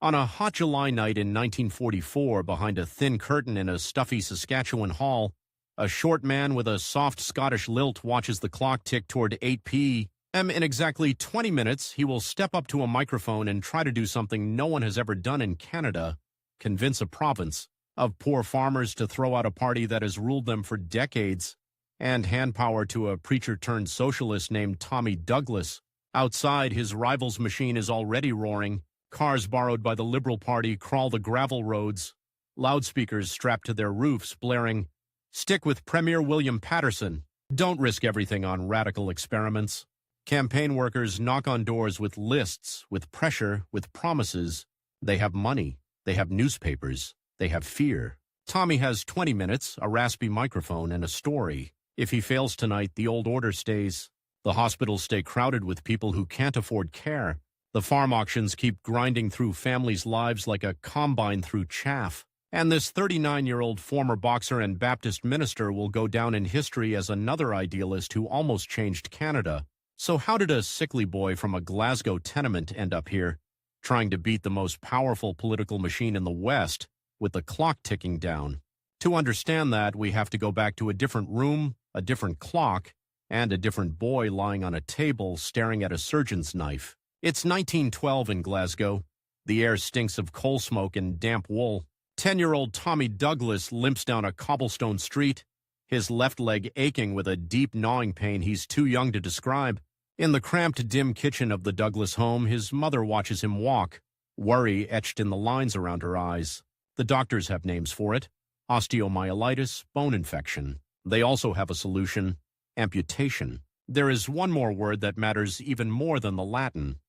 On a hot July night in 1944, behind a thin curtain in a stuffy Saskatchewan hall, a short man with a soft Scottish lilt watches the clock tick toward 8 p.m. In exactly 20 minutes, he will step up to a microphone and try to do something no one has ever done in Canada: convince a province of poor farmers to throw out a party that has ruled them for decades, and hand power to a preacher-turned-socialist named Tommy Douglas. Outside, his rival's machine is already roaring. Cars borrowed by the Liberal Party crawl the gravel roads, loudspeakers strapped to their roofs blaring, "Stick with Premier William Patterson. Don't risk everything on radical experiments." Campaign workers knock on doors with lists, with pressure, with promises. They have money. They have newspapers. They have fear. Tommy has 20 minutes, a raspy microphone, and a story. If he fails tonight, the old order stays. The hospitals stay crowded with people who can't afford care. The farm auctions keep grinding through families' lives like a combine through chaff. And this 39-year-old former boxer and Baptist minister will go down in history as another idealist who almost changed Canada. So how did a sickly boy from a Glasgow tenement end up here, trying to beat the most powerful political machine in the West with the clock ticking down? To understand that, we have to go back to a different room, a different clock, and a different boy lying on a table staring at a surgeon's knife. It's 1912 in Glasgow. The air stinks of coal smoke and damp wool. 10-year-old Tommy Douglas limps down a cobblestone street, his left leg aching with a deep gnawing pain he's too young to describe. In the cramped, dim kitchen of the Douglas home, his mother watches him walk, worry etched in the lines around her eyes. The doctors have names for it: osteomyelitis, bone infection. They also have a solution: amputation. There is one more word that matters even more than the Latin: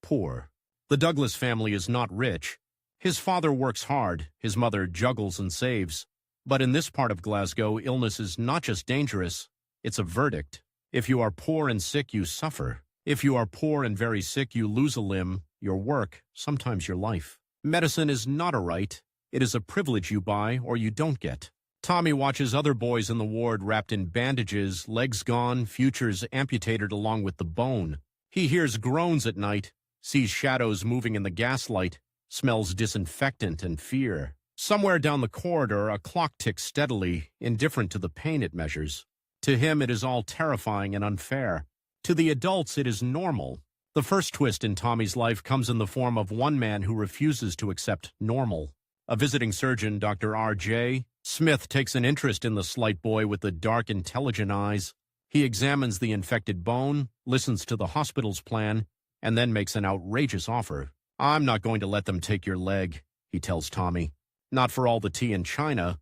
poor. The Douglas family is not rich. His father works hard, his mother juggles and saves. But in this part of Glasgow, illness is not just dangerous, it's a verdict. If you are poor and sick, you suffer. If you are poor and very sick, you lose a limb, your work, sometimes your life. Medicine is not a right. It is a privilege you buy or you don't get. Tommy watches other boys in the ward wrapped in bandages, legs gone, futures amputated along with the bone. He hears groans at night, sees shadows moving in the gaslight, smells disinfectant and fear. Somewhere down the corridor, a clock ticks steadily, indifferent to the pain it measures. To him, it is all terrifying and unfair. To the adults, it is normal. The first twist in Tommy's life comes in the form of one man who refuses to accept normal. A visiting surgeon, Dr. R.J. Smith, takes an interest in the slight boy with the dark, intelligent eyes. He examines the infected bone, listens to the hospital's plan, and then makes an outrageous offer. "I'm not going to let them take your leg," he tells Tommy. "Not for all the tea in China.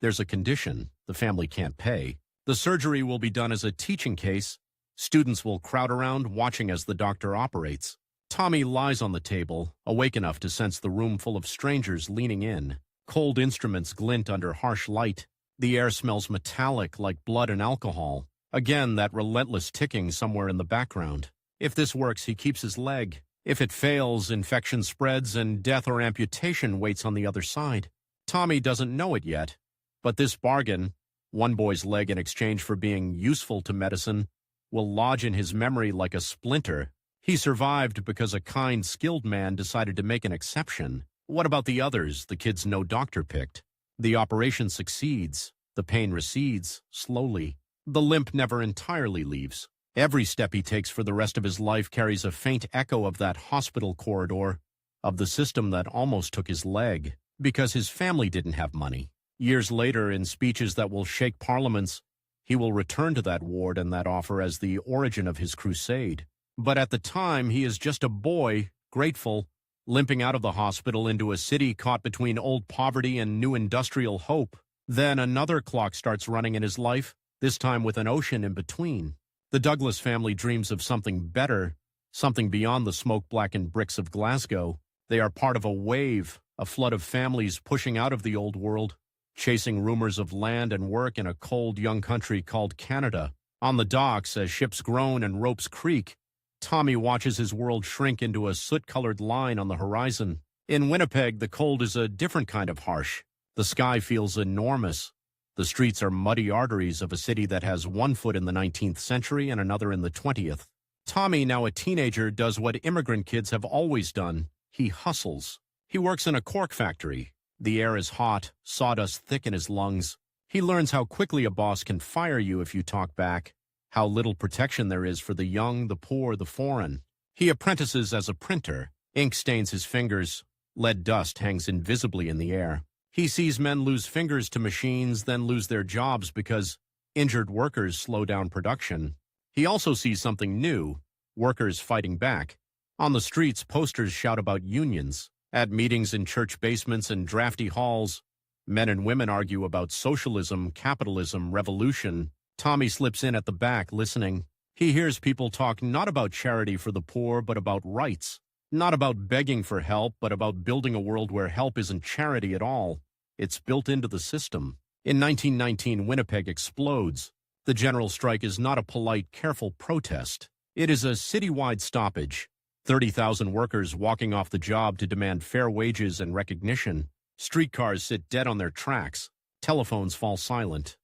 There's a condition: the family can't pay. The surgery will be done as a teaching case. Students will crowd around, watching as the doctor operates." Tommy lies on the table, awake enough to sense the room full of strangers leaning in. Cold instruments glint under harsh light. The air smells metallic, like blood and alcohol. Again, that relentless ticking somewhere in the background. If this works, he keeps his leg. If it fails, infection spreads and death or amputation waits on the other side. Tommy doesn't know it yet, but this bargain, one boy's leg in exchange for being useful to medicine, will lodge in his memory like a splinter. He survived because a kind, skilled man decided to make an exception. What about the others, the kids no doctor picked? The operation succeeds. The pain recedes, slowly. The limp never entirely leaves. Every step he takes for the rest of his life carries a faint echo of that hospital corridor, of the system that almost took his leg, because his family didn't have money. Years later, in speeches that will shake parliaments, he will return to that ward and that offer as the origin of his crusade. But at the time, he is just a boy, grateful, limping out of the hospital into a city caught between old poverty and new industrial hope. Then another clock starts running in his life, this time with an ocean in between. The Douglas family dreams of something better, something beyond the smoke-blackened bricks of Glasgow. They are part of a wave, a flood of families pushing out of the old world, chasing rumors of land and work in a cold, young country called Canada. On the docks, as ships groan and ropes creak, Tommy watches his world shrink into a soot-colored line on the horizon. In Winnipeg, the cold is a different kind of harsh. The sky feels enormous. The streets are muddy arteries of a city that has one foot in the 19th century and another in the 20th. Tommy, now a teenager, does what immigrant kids have always done. he hustles. He works in a cork factory. The air is hot, sawdust thick in his lungs. He learns how quickly a boss can fire you if you talk back, how little protection there is for the young, the poor, the foreign. He apprentices as a printer. Ink stains his fingers. Lead dust hangs invisibly in the air. He sees men lose fingers to machines, then lose their jobs because injured workers slow down production. He also sees something new, workers fighting back. On the streets, posters shout about unions. At meetings in church basements and drafty halls, men and women argue about socialism, capitalism, revolution. Tommy slips in at the back, listening. He hears people talk not about charity for the poor, but about rights. Not about begging for help, but about building a world where help isn't charity at all. It's built into the system. In 1919, Winnipeg explodes. The general strike is not a polite, careful protest. It is a citywide stoppage. 30,000 workers walking off the job to demand fair wages and recognition. Streetcars sit dead on their tracks. Telephones fall silent.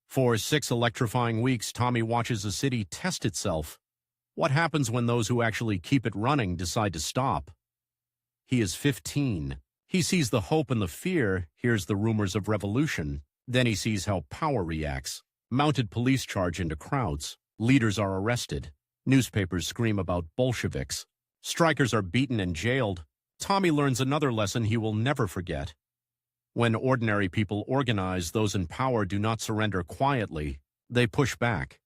For 6 electrifying weeks, Tommy watches a city test itself. What happens when those who actually keep it running decide to stop? He is 15. He sees the hope and the fear, hears the rumors of revolution. Then he sees how power reacts. Mounted police charge into crowds. Leaders are arrested. Newspapers scream about Bolsheviks. Strikers are beaten and jailed. Tommy learns another lesson he will never forget. When ordinary people organize, those in power do not surrender quietly. They push back.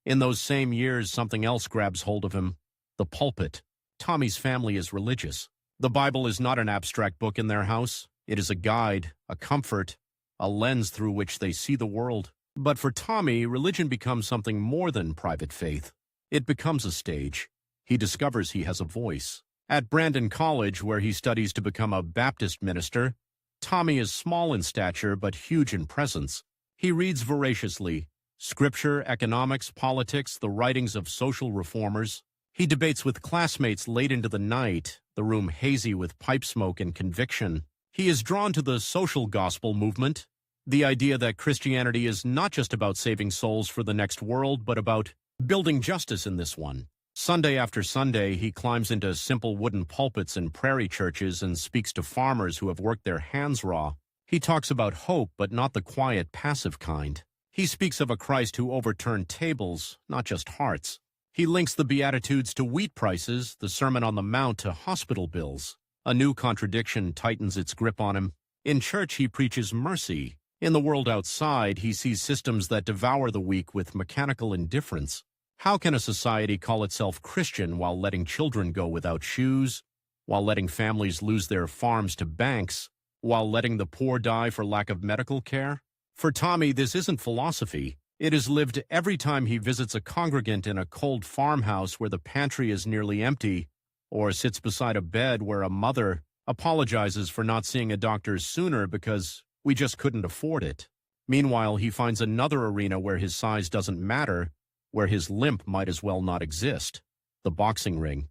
In those same years, something else grabs hold of him. The pulpit. Tommy's family is religious. The Bible is not an abstract book in their house. It is a guide, a comfort, a lens through which they see the world. But for Tommy, religion becomes something more than private faith. It becomes a stage. He discovers he has a voice. At Brandon College, where he studies to become a Baptist minister, Tommy is small in stature but huge in presence. He reads voraciously. Scripture, economics, politics, the writings of social reformers. He debates with classmates late into the night, the room hazy with pipe smoke and conviction. He is drawn to the social gospel movement, the idea that Christianity is not just about saving souls for the next world, but about building justice in this one. Sunday after Sunday, he climbs into simple wooden pulpits in prairie churches and speaks to farmers who have worked their hands raw. He talks about hope, but not the quiet, passive kind. He speaks of a Christ who overturned tables, not just hearts. He links the Beatitudes to wheat prices, the Sermon on the Mount to hospital bills. A new contradiction tightens its grip on him. In church, he preaches mercy. In the world outside, he sees systems that devour the weak with mechanical indifference. How can a society call itself Christian while letting children go without shoes, while letting families lose their farms to banks, while letting the poor die for lack of medical care? For Tommy, this isn't philosophy. It is lived every time he visits a congregant in a cold farmhouse where the pantry is nearly empty, or sits beside a bed where a mother apologizes for not seeing a doctor sooner because we just couldn't afford it. Meanwhile, he finds another arena where his size doesn't matter, where his limp might as well not exist. The boxing ring.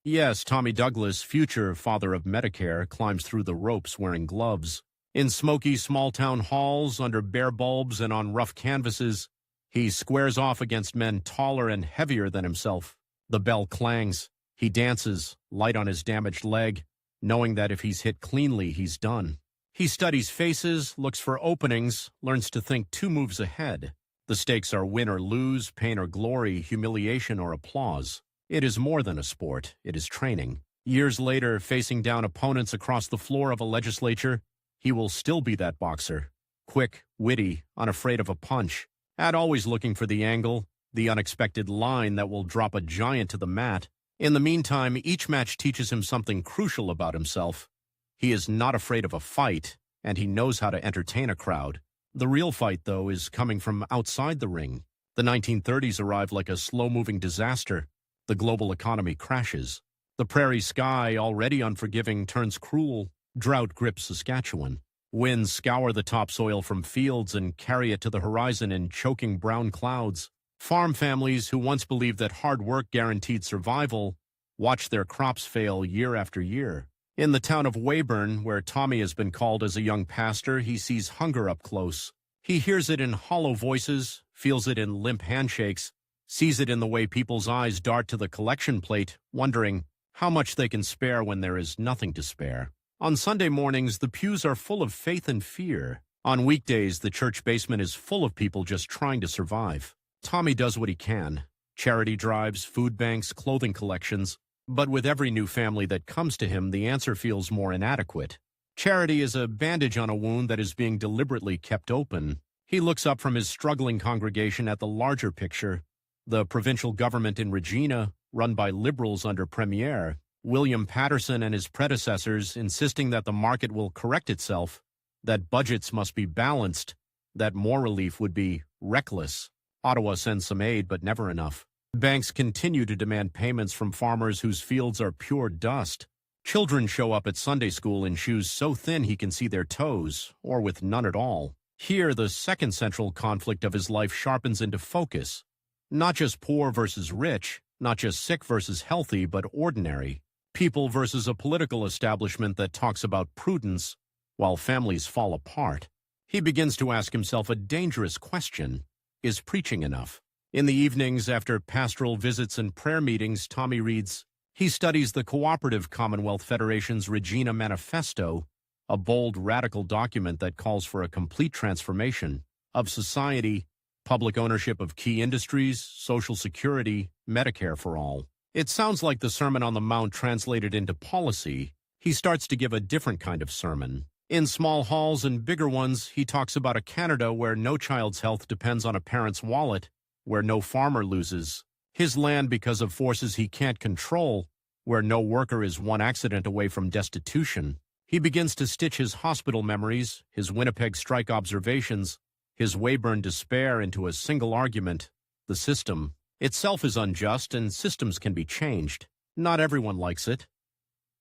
Yes, Tommy Douglas, future Father of Medicare, climbs through the ropes wearing gloves. In smoky small-town halls, under bare bulbs and on rough canvases, he squares off against men taller and heavier than himself. The bell clangs. He dances, light on his damaged leg, knowing that if he's hit cleanly, he's done. He studies faces, looks for openings, learns to think 2 moves ahead. The stakes are win or lose, pain or glory, humiliation or applause. It is more than a sport. It is training. Years later, facing down opponents across the floor of a legislature, he will still be that boxer. Quick, witty, unafraid of a punch. Always looking for the angle, the unexpected line that will drop a giant to the mat. In the meantime, each match teaches him something crucial about himself. He is not afraid of a fight, and he knows how to entertain a crowd. The real fight, though, is coming from outside the ring. The 1930s arrive like a slow-moving disaster. The global economy crashes. The prairie sky, already unforgiving, turns cruel. Drought grips Saskatchewan. Winds scour the topsoil from fields and carry it to the horizon in choking brown clouds. Farm families who once believed that hard work guaranteed survival watch their crops fail year after year. In the town of Weyburn, where Tommy has been called as a young pastor, he sees hunger up close. He hears it in hollow voices, feels it in limp handshakes, sees it in the way people's eyes dart to the collection plate, wondering, how much they can spare when there is nothing to spare. On Sunday mornings, the pews are full of faith and fear. On weekdays, the church basement is full of people just trying to survive. Tommy does what he can. Charity drives, food banks, clothing collections. But with every new family that comes to him, the answer feels more inadequate. Charity is a bandage on a wound that is being deliberately kept open. He looks up from his struggling congregation at the larger picture. The provincial government in Regina, run by Liberals under Premier William Patterson and his predecessors, insisting that the market will correct itself, that budgets must be balanced, that more relief would be reckless. Ottawa sends some aid, but never enough. Banks continue to demand payments from farmers whose fields are pure dust. Children show up at Sunday school in shoes so thin he can see their toes, or with none at all. Here, the second central conflict of his life sharpens into focus. Not just poor versus rich, not just sick versus healthy, but ordinary. People versus a political establishment that talks about prudence while families fall apart. He begins to ask himself a dangerous question. Is preaching enough? In the evenings, after pastoral visits and prayer meetings, Tommy reads. He studies the Cooperative Commonwealth Federation's Regina Manifesto, a bold, radical document that calls for a complete transformation of society, public ownership of key industries, Social Security, Medicare for all. It sounds like the Sermon on the Mount translated into policy. He starts to give a different kind of sermon. In small halls and bigger ones, he talks about a Canada where no child's health depends on a parent's wallet, where no farmer loses his land because of forces he can't control, where no worker is one accident away from destitution. He begins to stitch his hospital memories, his Winnipeg strike observations, his Weyburn despair into a single argument. The system itself is unjust, and systems can be changed. Not everyone likes it.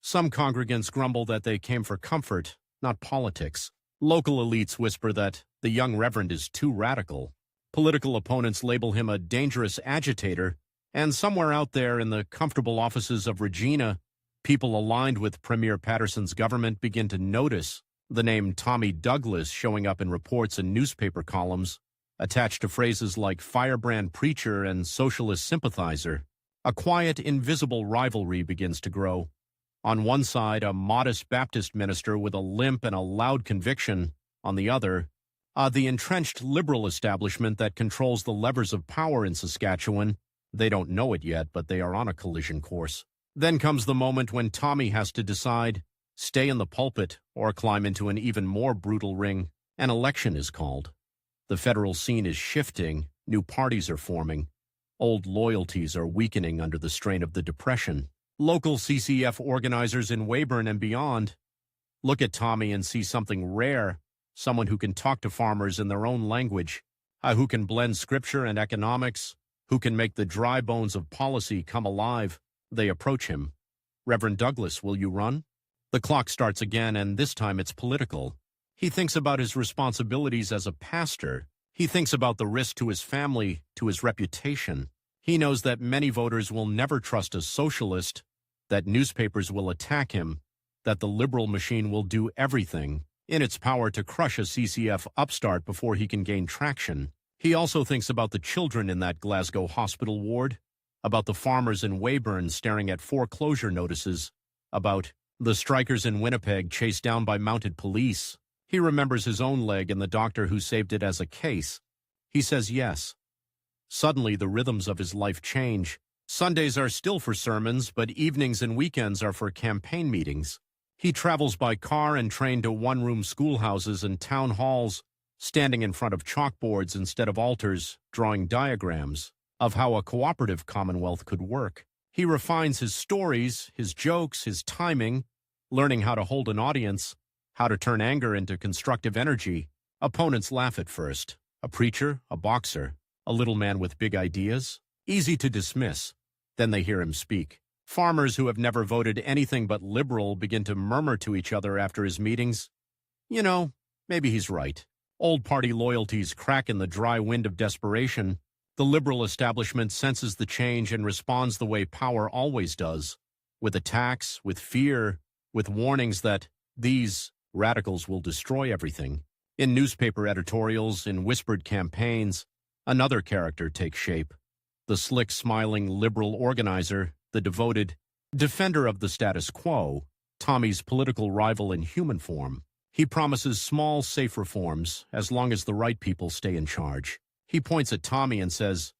Some congregants grumble that they came for comfort, not politics. Local elites whisper that the young reverend is too radical. Political opponents label him a dangerous agitator, and somewhere out there in the comfortable offices of Regina, people aligned with Premier Patterson's government begin to notice the name Tommy Douglas showing up in reports and newspaper columns, attached to phrases like firebrand preacher and socialist sympathizer. A quiet, invisible rivalry begins to grow. On one side, a modest Baptist minister with a limp and a loud conviction. On the other, the entrenched liberal establishment that controls the levers of power in Saskatchewan. They don't know it yet, but they are on a collision course. Then comes the moment when Tommy has to decide, stay in the pulpit or climb into an even more brutal ring. An election is called. The federal scene is shifting, new parties are forming. Old loyalties are weakening under the strain of the Depression. Local CCF organizers in Weyburn and beyond look at Tommy and see something rare, someone who can talk to farmers in their own language, who can blend scripture and economics, who can make the dry bones of policy come alive. They approach him. Reverend Douglas, will you run? The clock starts again, and this time it's political. He thinks about his responsibilities as a pastor. He thinks about the risk to his family, to his reputation. He knows that many voters will never trust a socialist, that newspapers will attack him, that the liberal machine will do everything in its power to crush a CCF upstart before he can gain traction. He also thinks about the children in that Glasgow hospital ward, about the farmers in Weyburn staring at foreclosure notices, about the strikers in Winnipeg chased down by mounted police. He remembers his own leg and the doctor who saved it as a case. He says yes. Suddenly, the rhythms of his life change. Sundays are still for sermons, but evenings and weekends are for campaign meetings. He travels by car and train to one-room schoolhouses and town halls, standing in front of chalkboards instead of altars, drawing diagrams of how a cooperative commonwealth could work. He refines his stories, his jokes, his timing, learning how to hold an audience, how to turn anger into constructive energy. Opponents laugh at first. A preacher, a boxer, a little man with big ideas. Easy to dismiss. Then they hear him speak. Farmers who have never voted anything but liberal begin to murmur to each other after his meetings. You know, maybe he's right. Old party loyalties crack in the dry wind of desperation. The liberal establishment senses the change and responds the way power always does, with attacks, with fear, with warnings that these radicals will destroy everything. In newspaper editorials, in whispered campaigns, another character takes shape. The slick, smiling liberal organizer, the devoted, Defender of the status quo, Tommy's political rival in human form. He promises small, safe reforms as long as the right people stay in charge. He points at Tommy and says,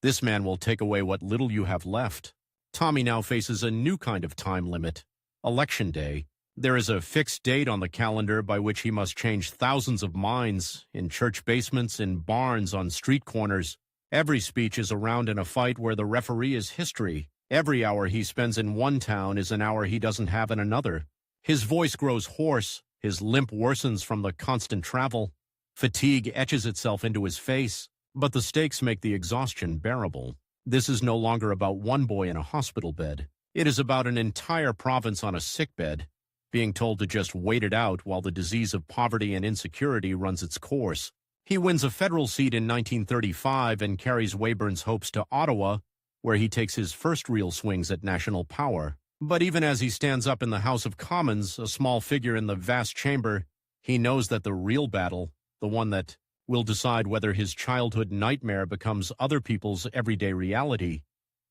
"This man will take away what little you have left." Tommy now faces a new kind of time limit, Election Day. There is a fixed date on the calendar by which he must change thousands of minds in church basements, in barns, on street corners. Every speech is a round in a fight where the referee is history. Every hour he spends in one town is an hour he doesn't have in another. His voice grows hoarse, his limp worsens from the constant travel. Fatigue etches itself into his face, but the stakes make the exhaustion bearable. This is no longer about one boy in a hospital bed. It is about an entire province on a sickbed, being told to just wait it out while the disease of poverty and insecurity runs its course. He wins a federal seat in 1935 and carries Weyburn's hopes to Ottawa, where he takes his first real swings at national power. But even as he stands up in the House of Commons, a small figure in the vast chamber, he knows that the real battle, the one that will decide whether his childhood nightmare becomes other people's everyday reality,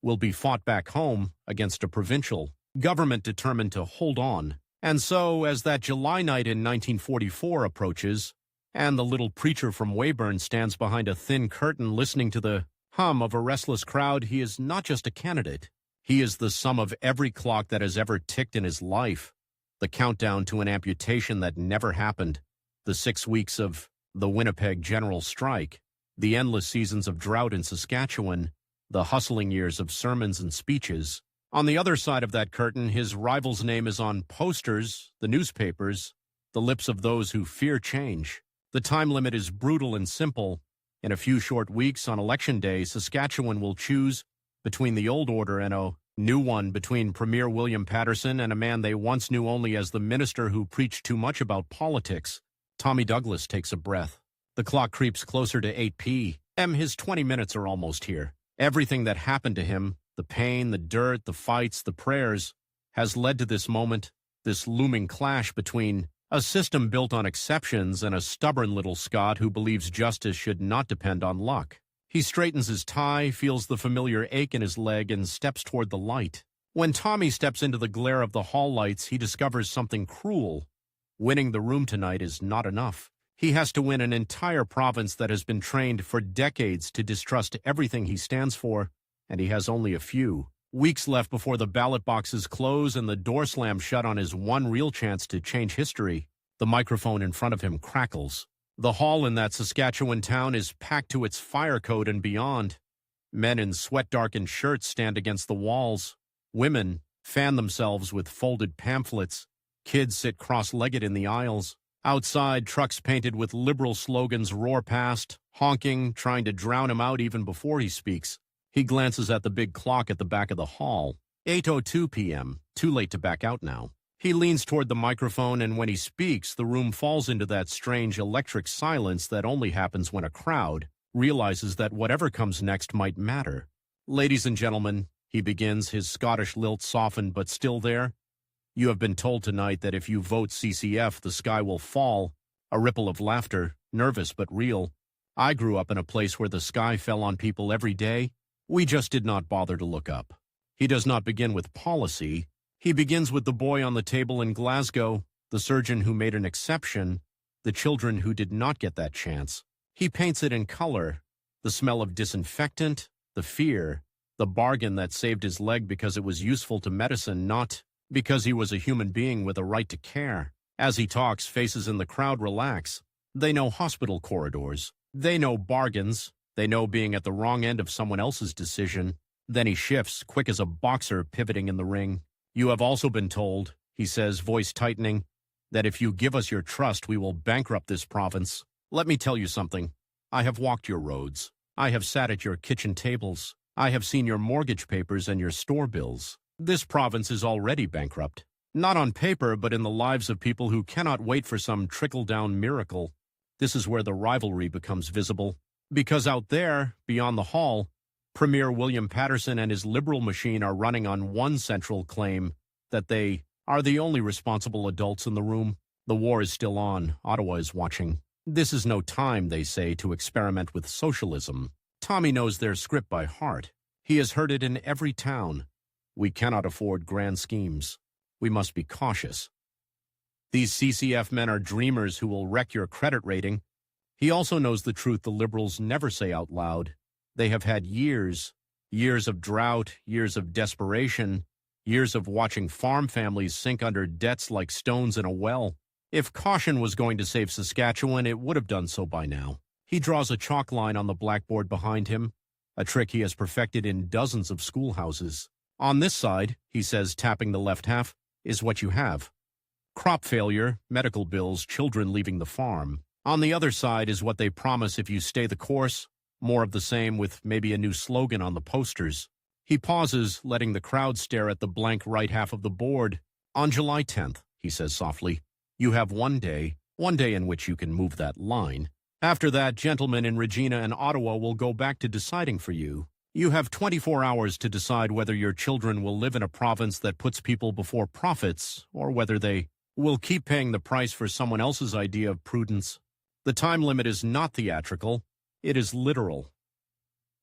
will be fought back home against a provincial government determined to hold on. And so, as that July night in 1944 approaches, and the little preacher from Weyburn stands behind a thin curtain listening to the hum of a restless crowd, he is not just a candidate. He is the sum of every clock that has ever ticked in his life, the countdown to an amputation that never happened, the 6 weeks of the Winnipeg General Strike, the endless seasons of drought in Saskatchewan, the hustling years of sermons and speeches. On the other side of that curtain, his rival's name is on posters, the newspapers, the lips of those who fear change. The time limit is brutal and simple. In a few short weeks, on Election Day, Saskatchewan will choose between the old order and a new one, between Premier William Patterson and a man they once knew only as the minister who preached too much about politics. Tommy Douglas takes a breath. The clock creeps closer to 8 p.m. His 20 minutes are almost here. Everything that happened to him, the pain, the dirt, the fights, the prayers, has led to this moment, this looming clash between a system built on exceptions and a stubborn little Scot who believes justice should not depend on luck. He straightens his tie, feels the familiar ache in his leg, and steps toward the light. When Tommy steps into the glare of the hall lights, he discovers something cruel. Winning the room tonight is not enough. He has to win an entire province that has been trained for decades to distrust everything he stands for, and he has only a few weeks left before the ballot boxes close and the door slams shut on his one real chance to change history. The microphone in front of him crackles. The hall in that Saskatchewan town is packed to its fire code and beyond. Men in sweat-darkened shirts stand against the walls. Women fan themselves with folded pamphlets. Kids sit cross-legged in the aisles. Outside, trucks painted with liberal slogans roar past, honking, trying to drown him out even before he speaks. He glances at the big clock at the back of the hall. 8:02 p.m. Too late to back out now. He leans toward the microphone, and when he speaks, the room falls into that strange electric silence that only happens when a crowd realizes that whatever comes next might matter. "Ladies and gentlemen," he begins, his Scottish lilt softened but still there, "you have been told tonight that if you vote CCF, the sky will fall." A ripple of laughter, nervous but real. "I grew up in a place where the sky fell on people every day. We just did not bother to look up." He does not begin with policy. He begins with the boy on the table in Glasgow, the surgeon who made an exception, the children who did not get that chance. He paints it in color, the smell of disinfectant, the fear, the bargain that saved his leg because it was useful to medicine, not because he was a human being with a right to care. As he talks, faces in the crowd relax. They know hospital corridors. They know bargains. They know being at the wrong end of someone else's decision. Then he shifts, quick as a boxer pivoting in the ring. "You have also been told," he says, voice tightening, "that if you give us your trust, we will bankrupt this province. Let me tell you something. I have walked your roads. I have sat at your kitchen tables. I have seen your mortgage papers and your store bills. This province is already bankrupt. Not on paper, but in the lives of people who cannot wait for some trickle-down miracle. This is where the rivalry becomes visible. Because out there, beyond the hall, Premier William Patterson and his Liberal machine are running on one central claim, that they are the only responsible adults in the room. The war is still on. Ottawa is watching. This is no time, they say, to experiment with socialism. Tommy knows their script by heart. He has heard it in every town. We cannot afford grand schemes. We must be cautious. These CCF men are dreamers who will wreck your credit rating. He also knows the truth the Liberals never say out loud. They have had years of drought, years of desperation, years of watching farm families sink under debts like stones in a well. If caution was going to save Saskatchewan, it would have done so by now. He draws a chalk line on the blackboard behind him, a trick he has perfected in dozens of schoolhouses. On this side, he says, tapping the left half, is what you have. Crop failure, medical bills, children leaving the farm. On the other side is what they promise if you stay the course, more of the same with maybe a new slogan on the posters. He pauses, letting the crowd stare at the blank right half of the board. On July 10th, he says softly, you have one day in which you can move that line. After that, gentlemen in Regina and Ottawa will go back to deciding for you. You have 24 hours to decide whether your children will live in a province that puts people before profits, or whether they will keep paying the price for someone else's idea of prudence. The time limit is not theatrical, it is literal.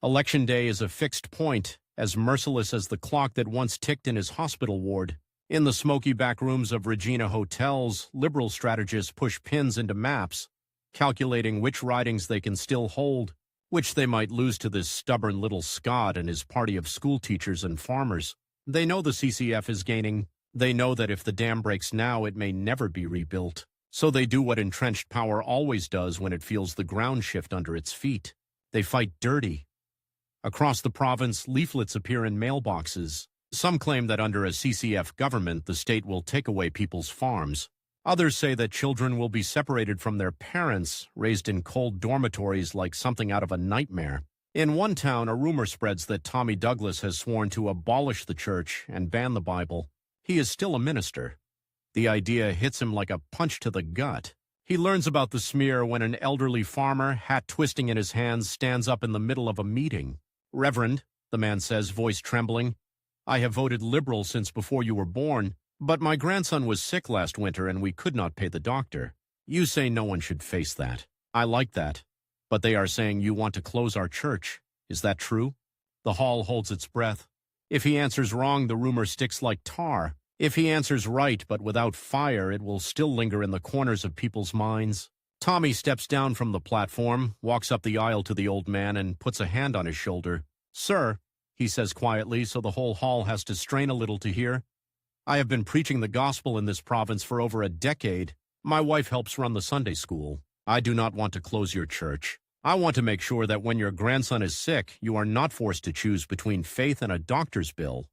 Election day is a fixed point, as merciless as the clock that once ticked in his hospital ward. In the smoky back rooms of Regina hotels, Liberal strategists push pins into maps, calculating which ridings they can still hold, which they might lose to this stubborn little Scot and his party of school teachers and farmers. They know the CCF is gaining. They know that if the dam breaks now, it may never be rebuilt. So they do what entrenched power always does when it feels the ground shift under its feet. They fight dirty. Across the province, leaflets appear in mailboxes. Some claim that under a CCF government, the state will take away people's farms. Others say that children will be separated from their parents, raised in cold dormitories like something out of a nightmare. In one town, a rumor spreads that Tommy Douglas has sworn to abolish the church and ban the Bible. He is still a minister. The idea hits him like a punch to the gut. He learns about the smear when an elderly farmer, hat twisting in his hands, stands up in the middle of a meeting. Reverend, the man says, voice trembling, I have voted Liberal since before you were born, but my grandson was sick last winter and we could not pay the doctor. You say no one should face that. I like that. But they are saying you want to close our church. Is that true? The hall holds its breath. If he answers wrong, the rumor sticks like tar. If he answers right, but without fire, it will still linger in the corners of people's minds. Tommy steps down from the platform, walks up the aisle to the old man, and puts a hand on his shoulder. Sir, he says quietly, so the whole hall has to strain a little to hear. I have been preaching the gospel in this province for over a decade. My wife helps run the Sunday school. I do not want to close your church. I want to make sure that when your grandson is sick, you are not forced to choose between faith and a doctor's bill.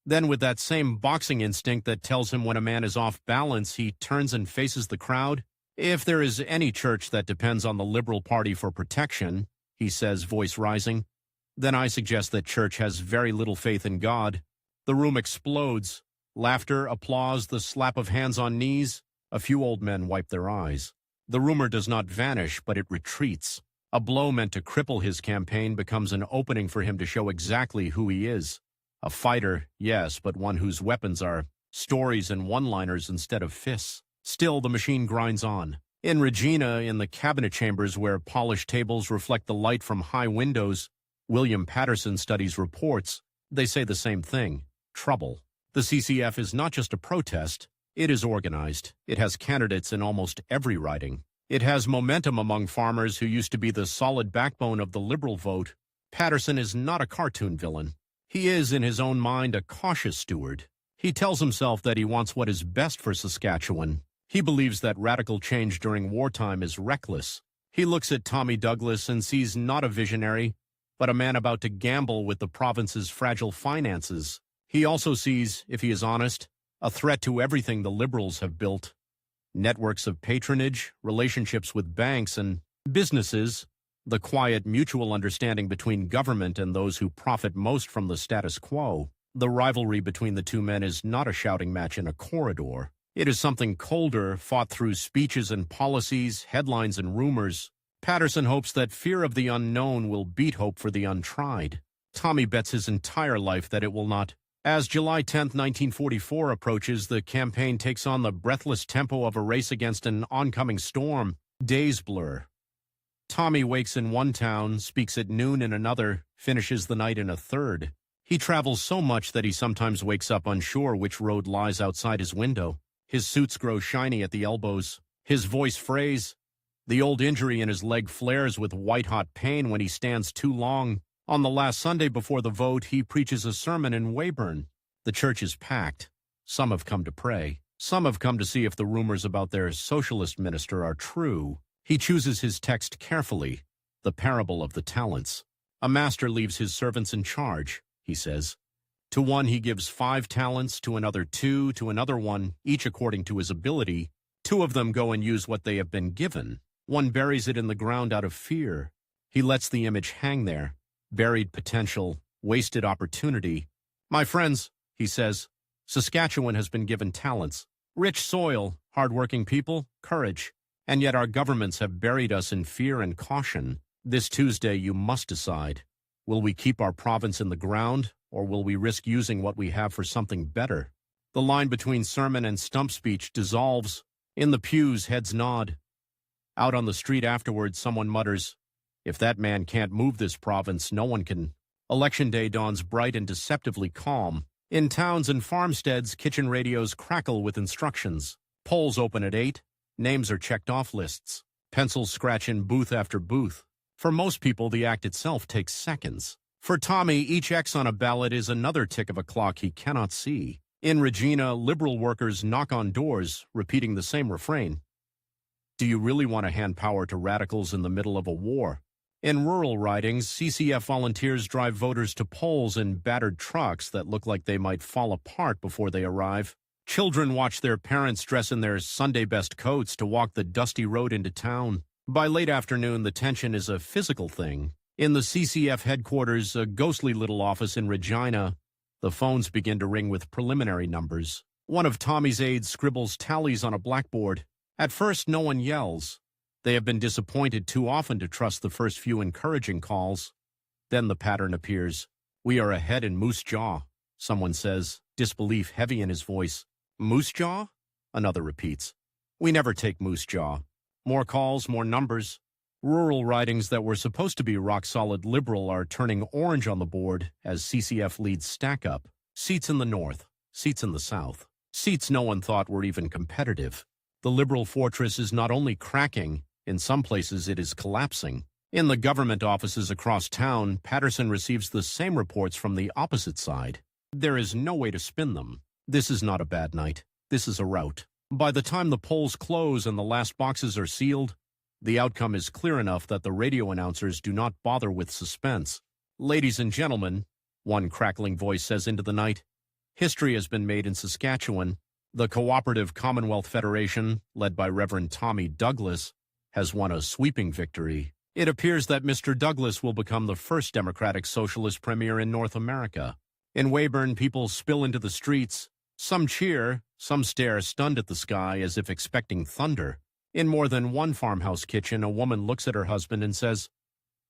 Then, with that same boxing instinct that tells him when a man is off balance, he turns and faces the crowd. If there is any church that depends on the Liberal Party for protection, he says, voice rising, then I suggest that church has very little faith in God. The room explodes. Laughter, applause, the slap of hands on knees. A few old men wipe their eyes. The rumor does not vanish, but it retreats. A blow meant to cripple his campaign becomes an opening for him to show exactly who he is. A fighter, yes, but one whose weapons are stories and one-liners instead of fists. Still, the machine grinds on. In Regina, in the cabinet chambers where polished tables reflect the light from high windows, William Patterson studies reports. They say the same thing. Trouble. The CCF is not just a protest. It is organized. It has candidates in almost every riding. It has momentum among farmers who used to be the solid backbone of the Liberal vote. Patterson is not a cartoon villain. He is, in his own mind, a cautious steward. He tells himself that he wants what is best for Saskatchewan. He believes that radical change during wartime is reckless. He looks at Tommy Douglas and sees not a visionary, but a man about to gamble with the province's fragile finances. He also sees, if he is honest, a threat to everything the Liberals have built. Networks of patronage, relationships with banks and businesses, the quiet mutual understanding between government and those who profit most from the status quo. The rivalry between the two men is not a shouting match in a corridor. It is something colder, fought through speeches and policies, headlines and rumors. Patterson hopes that fear of the unknown will beat hope for the untried. Tommy bets his entire life that it will not. As July 10, 1944 approaches, the campaign takes on the breathless tempo of a race against an oncoming storm. Days blur. Tommy wakes in one town, speaks at noon in another, finishes the night in a third. He travels so much that he sometimes wakes up unsure which road lies outside his window. His suits grow shiny at the elbows. His voice frays. The old injury in his leg flares with white-hot pain when he stands too long. On the last Sunday before the vote, he preaches a sermon in Weyburn. The church is packed. Some have come to pray. Some have come to see if the rumors about their socialist minister are true. He chooses his text carefully. The parable of the talents. A master leaves his servants in charge, he says. To one he gives 5 talents, to another 2, to another 1, each according to his ability. 2 of them go and use what they have been given. 1 buries it in the ground out of fear. He lets the image hang there. Buried potential, wasted opportunity. My friends, he says, Saskatchewan has been given talents. Rich soil, hard-working people, courage. And yet our governments have buried us in fear and caution. This Tuesday you must decide. Will we keep our province in the ground, or will we risk using what we have for something better? The line between sermon and stump speech dissolves. In the pews, heads nod. Out on the street afterwards, someone mutters, if that man can't move this province, no one can. Election day dawns bright and deceptively calm. In towns and farmsteads, kitchen radios crackle with instructions. Polls open at 8. Names are checked off lists. Pencils scratch in booth after booth. For most people, the act itself takes seconds. For Tommy, each X on a ballot is another tick of a clock he cannot see. In Regina, Liberal workers knock on doors, repeating the same refrain. Do you really want to hand power to radicals in the middle of a war? In rural ridings, CCF volunteers drive voters to polls in battered trucks that look like they might fall apart before they arrive. Children watch their parents dress in their Sunday-best coats to walk the dusty road into town. By late afternoon, the tension is a physical thing. In the CCF headquarters, a ghostly little office in Regina, the phones begin to ring with preliminary numbers. One of Tommy's aides scribbles tallies on a blackboard. At first, no one yells. They have been disappointed too often to trust the first few encouraging calls. Then the pattern appears. We are ahead in Moose Jaw, someone says, disbelief heavy in his voice. Moose Jaw? Another repeats. We never take Moose Jaw. More calls, more numbers. Rural ridings that were supposed to be rock-solid Liberal are turning orange on the board as CCF leads stack up. Seats in the north, seats in the south, seats no one thought were even competitive. The Liberal fortress is not only cracking, in some places it is collapsing. In the government offices across town, Patterson receives the same reports from the opposite side. There is no way to spin them. This is not a bad night. This is a rout. By the time the polls close and the last boxes are sealed, the outcome is clear enough that the radio announcers do not bother with suspense. Ladies and gentlemen, one crackling voice says into the night, history has been made in Saskatchewan. The Cooperative Commonwealth Federation, led by Reverend Tommy Douglas, has won a sweeping victory. It appears that Mr. Douglas will become the first Democratic Socialist Premier in North America. In Weyburn, people spill into the streets. Some cheer, some stare stunned at the sky as if expecting thunder. In more than one farmhouse kitchen, a woman looks at her husband and says,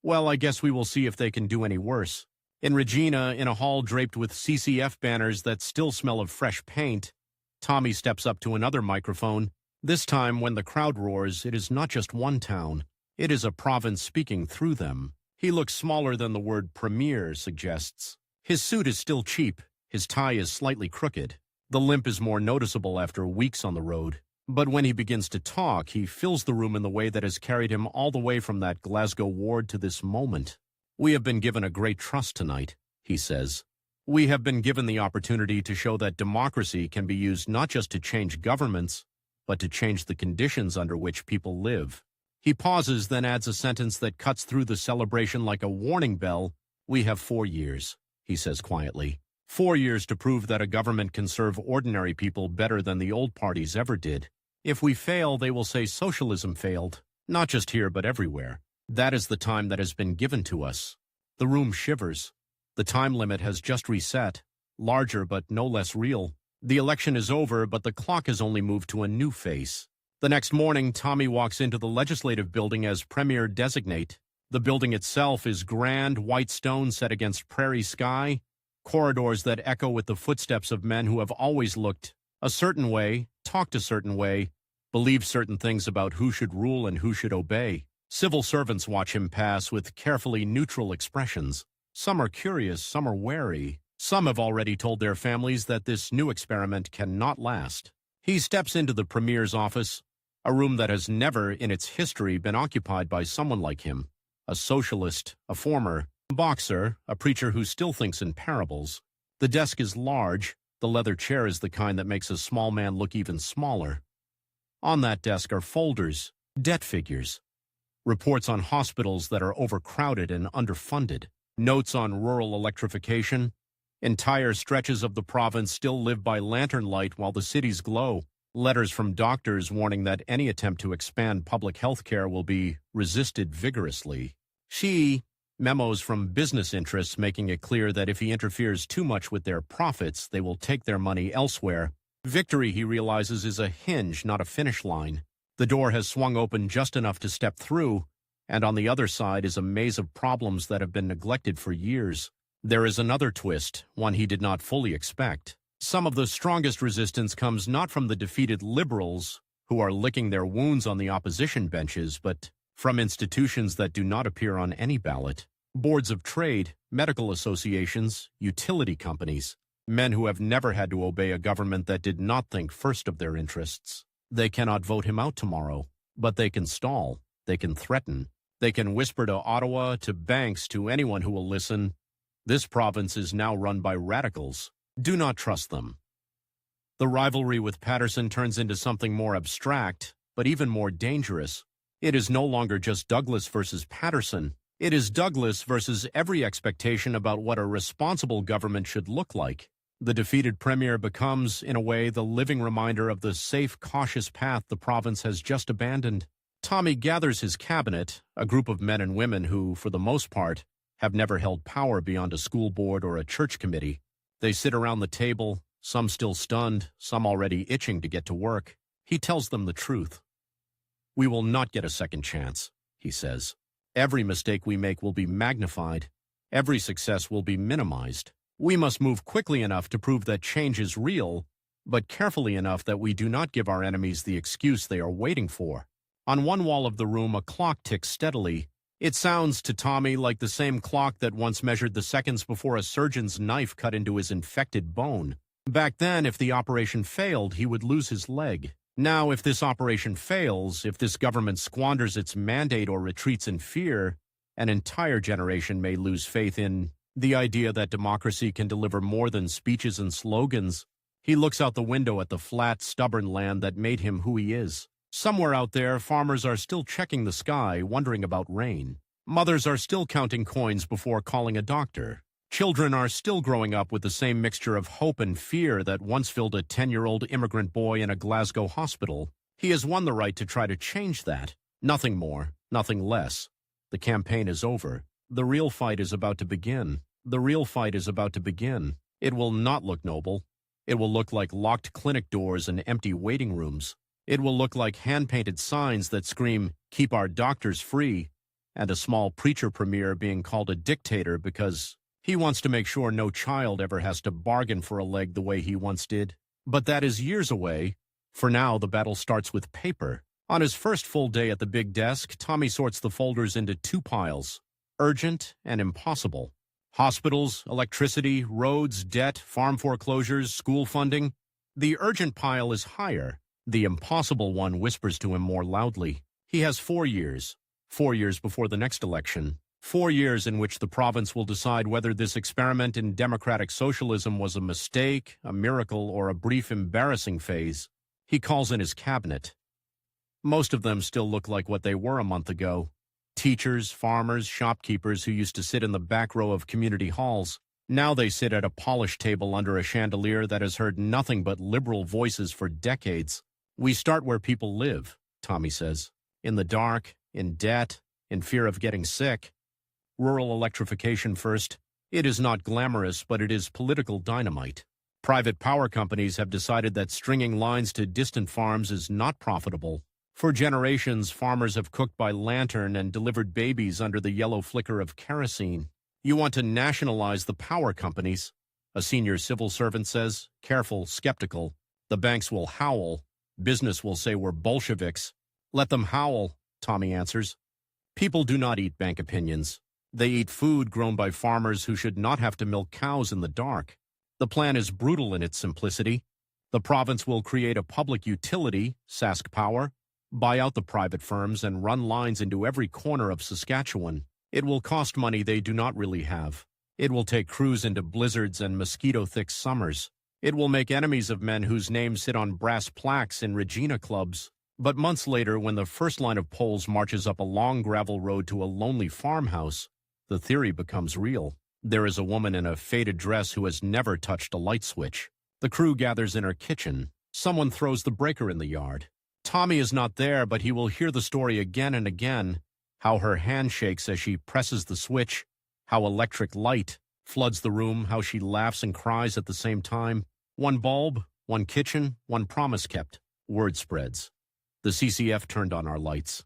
well, I guess we will see if they can do any worse. In Regina, in a hall draped with CCF banners that still smell of fresh paint, Tommy steps up to another microphone. This time, when the crowd roars, it is not just one town. It is a province speaking through them. He looks smaller than the word premier suggests. His suit is still cheap. His tie is slightly crooked. The limp is more noticeable after weeks on the road. But when he begins to talk, he fills the room in the way that has carried him all the way from that Glasgow ward to this moment. We have been given a great trust tonight, he says. We have been given the opportunity to show that democracy can be used not just to change governments, but to change the conditions under which people live. He pauses, then adds a sentence that cuts through the celebration like a warning bell. We have 4 years, he says quietly. 4 years to prove that a government can serve ordinary people better than the old parties ever did. If we fail, they will say socialism failed, not just here but everywhere. That is the time that has been given to us. The room shivers. The time limit has just reset, larger but no less real. The election is over, but the clock has only moved to a new face. The next morning, Tommy walks into the legislative building as Premier Designate. The building itself is grand, white stone set against prairie sky, corridors that echo with the footsteps of men who have always looked a certain way, talked a certain way, believed certain things about who should rule and who should obey. Civil servants watch him pass with carefully neutral expressions. Some are curious, some are wary, Some have already told their families that this new experiment cannot last. He steps into the premier's office, a room that has never in its history been occupied by someone like him. A socialist, a former boxer, a preacher who still thinks in parables. The desk is large. The leather chair is the kind that makes a small man look even smaller. On that desk are folders, debt figures, reports on hospitals that are overcrowded and underfunded, notes on rural electrification. Entire stretches of the province still live by lantern light while the cities glow. Letters from doctors warning that any attempt to expand public health care will be resisted vigorously. Memos from business interests making it clear that if he interferes too much with their profits, they will take their money elsewhere. Victory, he realizes, is a hinge, not a finish line. The door has swung open just enough to step through, and on the other side is a maze of problems that have been neglected for years. There is another twist, one he did not fully expect. Some of the strongest resistance comes not from the defeated Liberals, who are licking their wounds on the opposition benches, but from institutions that do not appear on any ballot. Boards of trade, medical associations, utility companies, men who have never had to obey a government that did not think first of their interests. They cannot vote him out tomorrow, but they can stall, they can threaten, they can whisper to Ottawa, to banks, to anyone who will listen. This province is now run by radicals. Do not trust them. The rivalry with Patterson turns into something more abstract, but even more dangerous. It is no longer just Douglas versus Patterson. It is Douglas versus every expectation about what a responsible government should look like. The defeated premier becomes, in a way, the living reminder of the safe, cautious path the province has just abandoned. Tommy gathers his cabinet, a group of men and women who, for the most part, have never held power beyond a school board or a church committee. They sit around the table, some still stunned, some already itching to get to work. He tells them the truth. "We will not get a second chance," he says. "Every mistake we make will be magnified. Every success will be minimized. We must move quickly enough to prove that change is real, but carefully enough that we do not give our enemies the excuse they are waiting for." On one wall of the room, a clock ticks steadily. It sounds to Tommy like the same clock that once measured the seconds before a surgeon's knife cut into his infected bone. Back then, if the operation failed, he would lose his leg. Now, if this operation fails, if this government squanders its mandate or retreats in fear, an entire generation may lose faith in the idea that democracy can deliver more than speeches and slogans. He looks out the window at the flat, stubborn land that made him who he is. Somewhere out there, farmers are still checking the sky, wondering about rain. Mothers are still counting coins before calling a doctor. Children are still growing up with the same mixture of hope and fear that once filled a 10-year-old immigrant boy in a Glasgow hospital. He has won the right to try to change that. Nothing more, nothing less. The campaign is over. The real fight is about to begin. The real fight is about to begin. It will not look noble. It will look like locked clinic doors and empty waiting rooms. It will look like hand-painted signs that scream, "Keep our doctors free," and a small preacher premier being called a dictator because he wants to make sure no child ever has to bargain for a leg the way he once did. But that is years away. For now, the battle starts with paper. On his first full day at the big desk, Tommy sorts the folders into two piles: urgent and impossible. Hospitals, electricity, roads, debt, farm foreclosures, school funding. The urgent pile is higher. The impossible one whispers to him more loudly. He has 4 years. 4 years before the next election. 4 years in which the province will decide whether this experiment in democratic socialism was a mistake, a miracle, or a brief embarrassing phase. He calls in his cabinet. Most of them still look like what they were a month ago. Teachers, farmers, shopkeepers who used to sit in the back row of community halls. Now they sit at a polished table under a chandelier that has heard nothing but liberal voices for decades. "We start where people live," Tommy says. "In the dark, in debt, in fear of getting sick. Rural electrification first. It is not glamorous, but it is political dynamite. Private power companies have decided that stringing lines to distant farms is not profitable. For generations, farmers have cooked by lantern and delivered babies under the yellow flicker of kerosene. You want to nationalize the power companies," a senior civil servant says, careful, skeptical. "The banks will howl. Business will say we're Bolsheviks." "Let them howl," Tommy answers. "People do not eat bank opinions. They eat food grown by farmers who should not have to milk cows in the dark. The plan is brutal in its simplicity. The province will create a public utility, Sask Power, buy out the private firms, and run lines into every corner of Saskatchewan. It will cost money they do not really have. It will take crews into blizzards and mosquito-thick summers. It will make enemies of men whose names sit on brass plaques in Regina clubs. But months later, when the first line of poles marches up a long gravel road to a lonely farmhouse, the theory becomes real. There is a woman in a faded dress who has never touched a light switch. The crew gathers in her kitchen. Someone throws the breaker in the yard. Tommy is not there, but he will hear the story again and again, how her hand shakes as she presses the switch, how electric light floods the room, how she laughs and cries at the same time. One bulb, one kitchen, one promise kept. Word spreads. The CCF turned on our lights.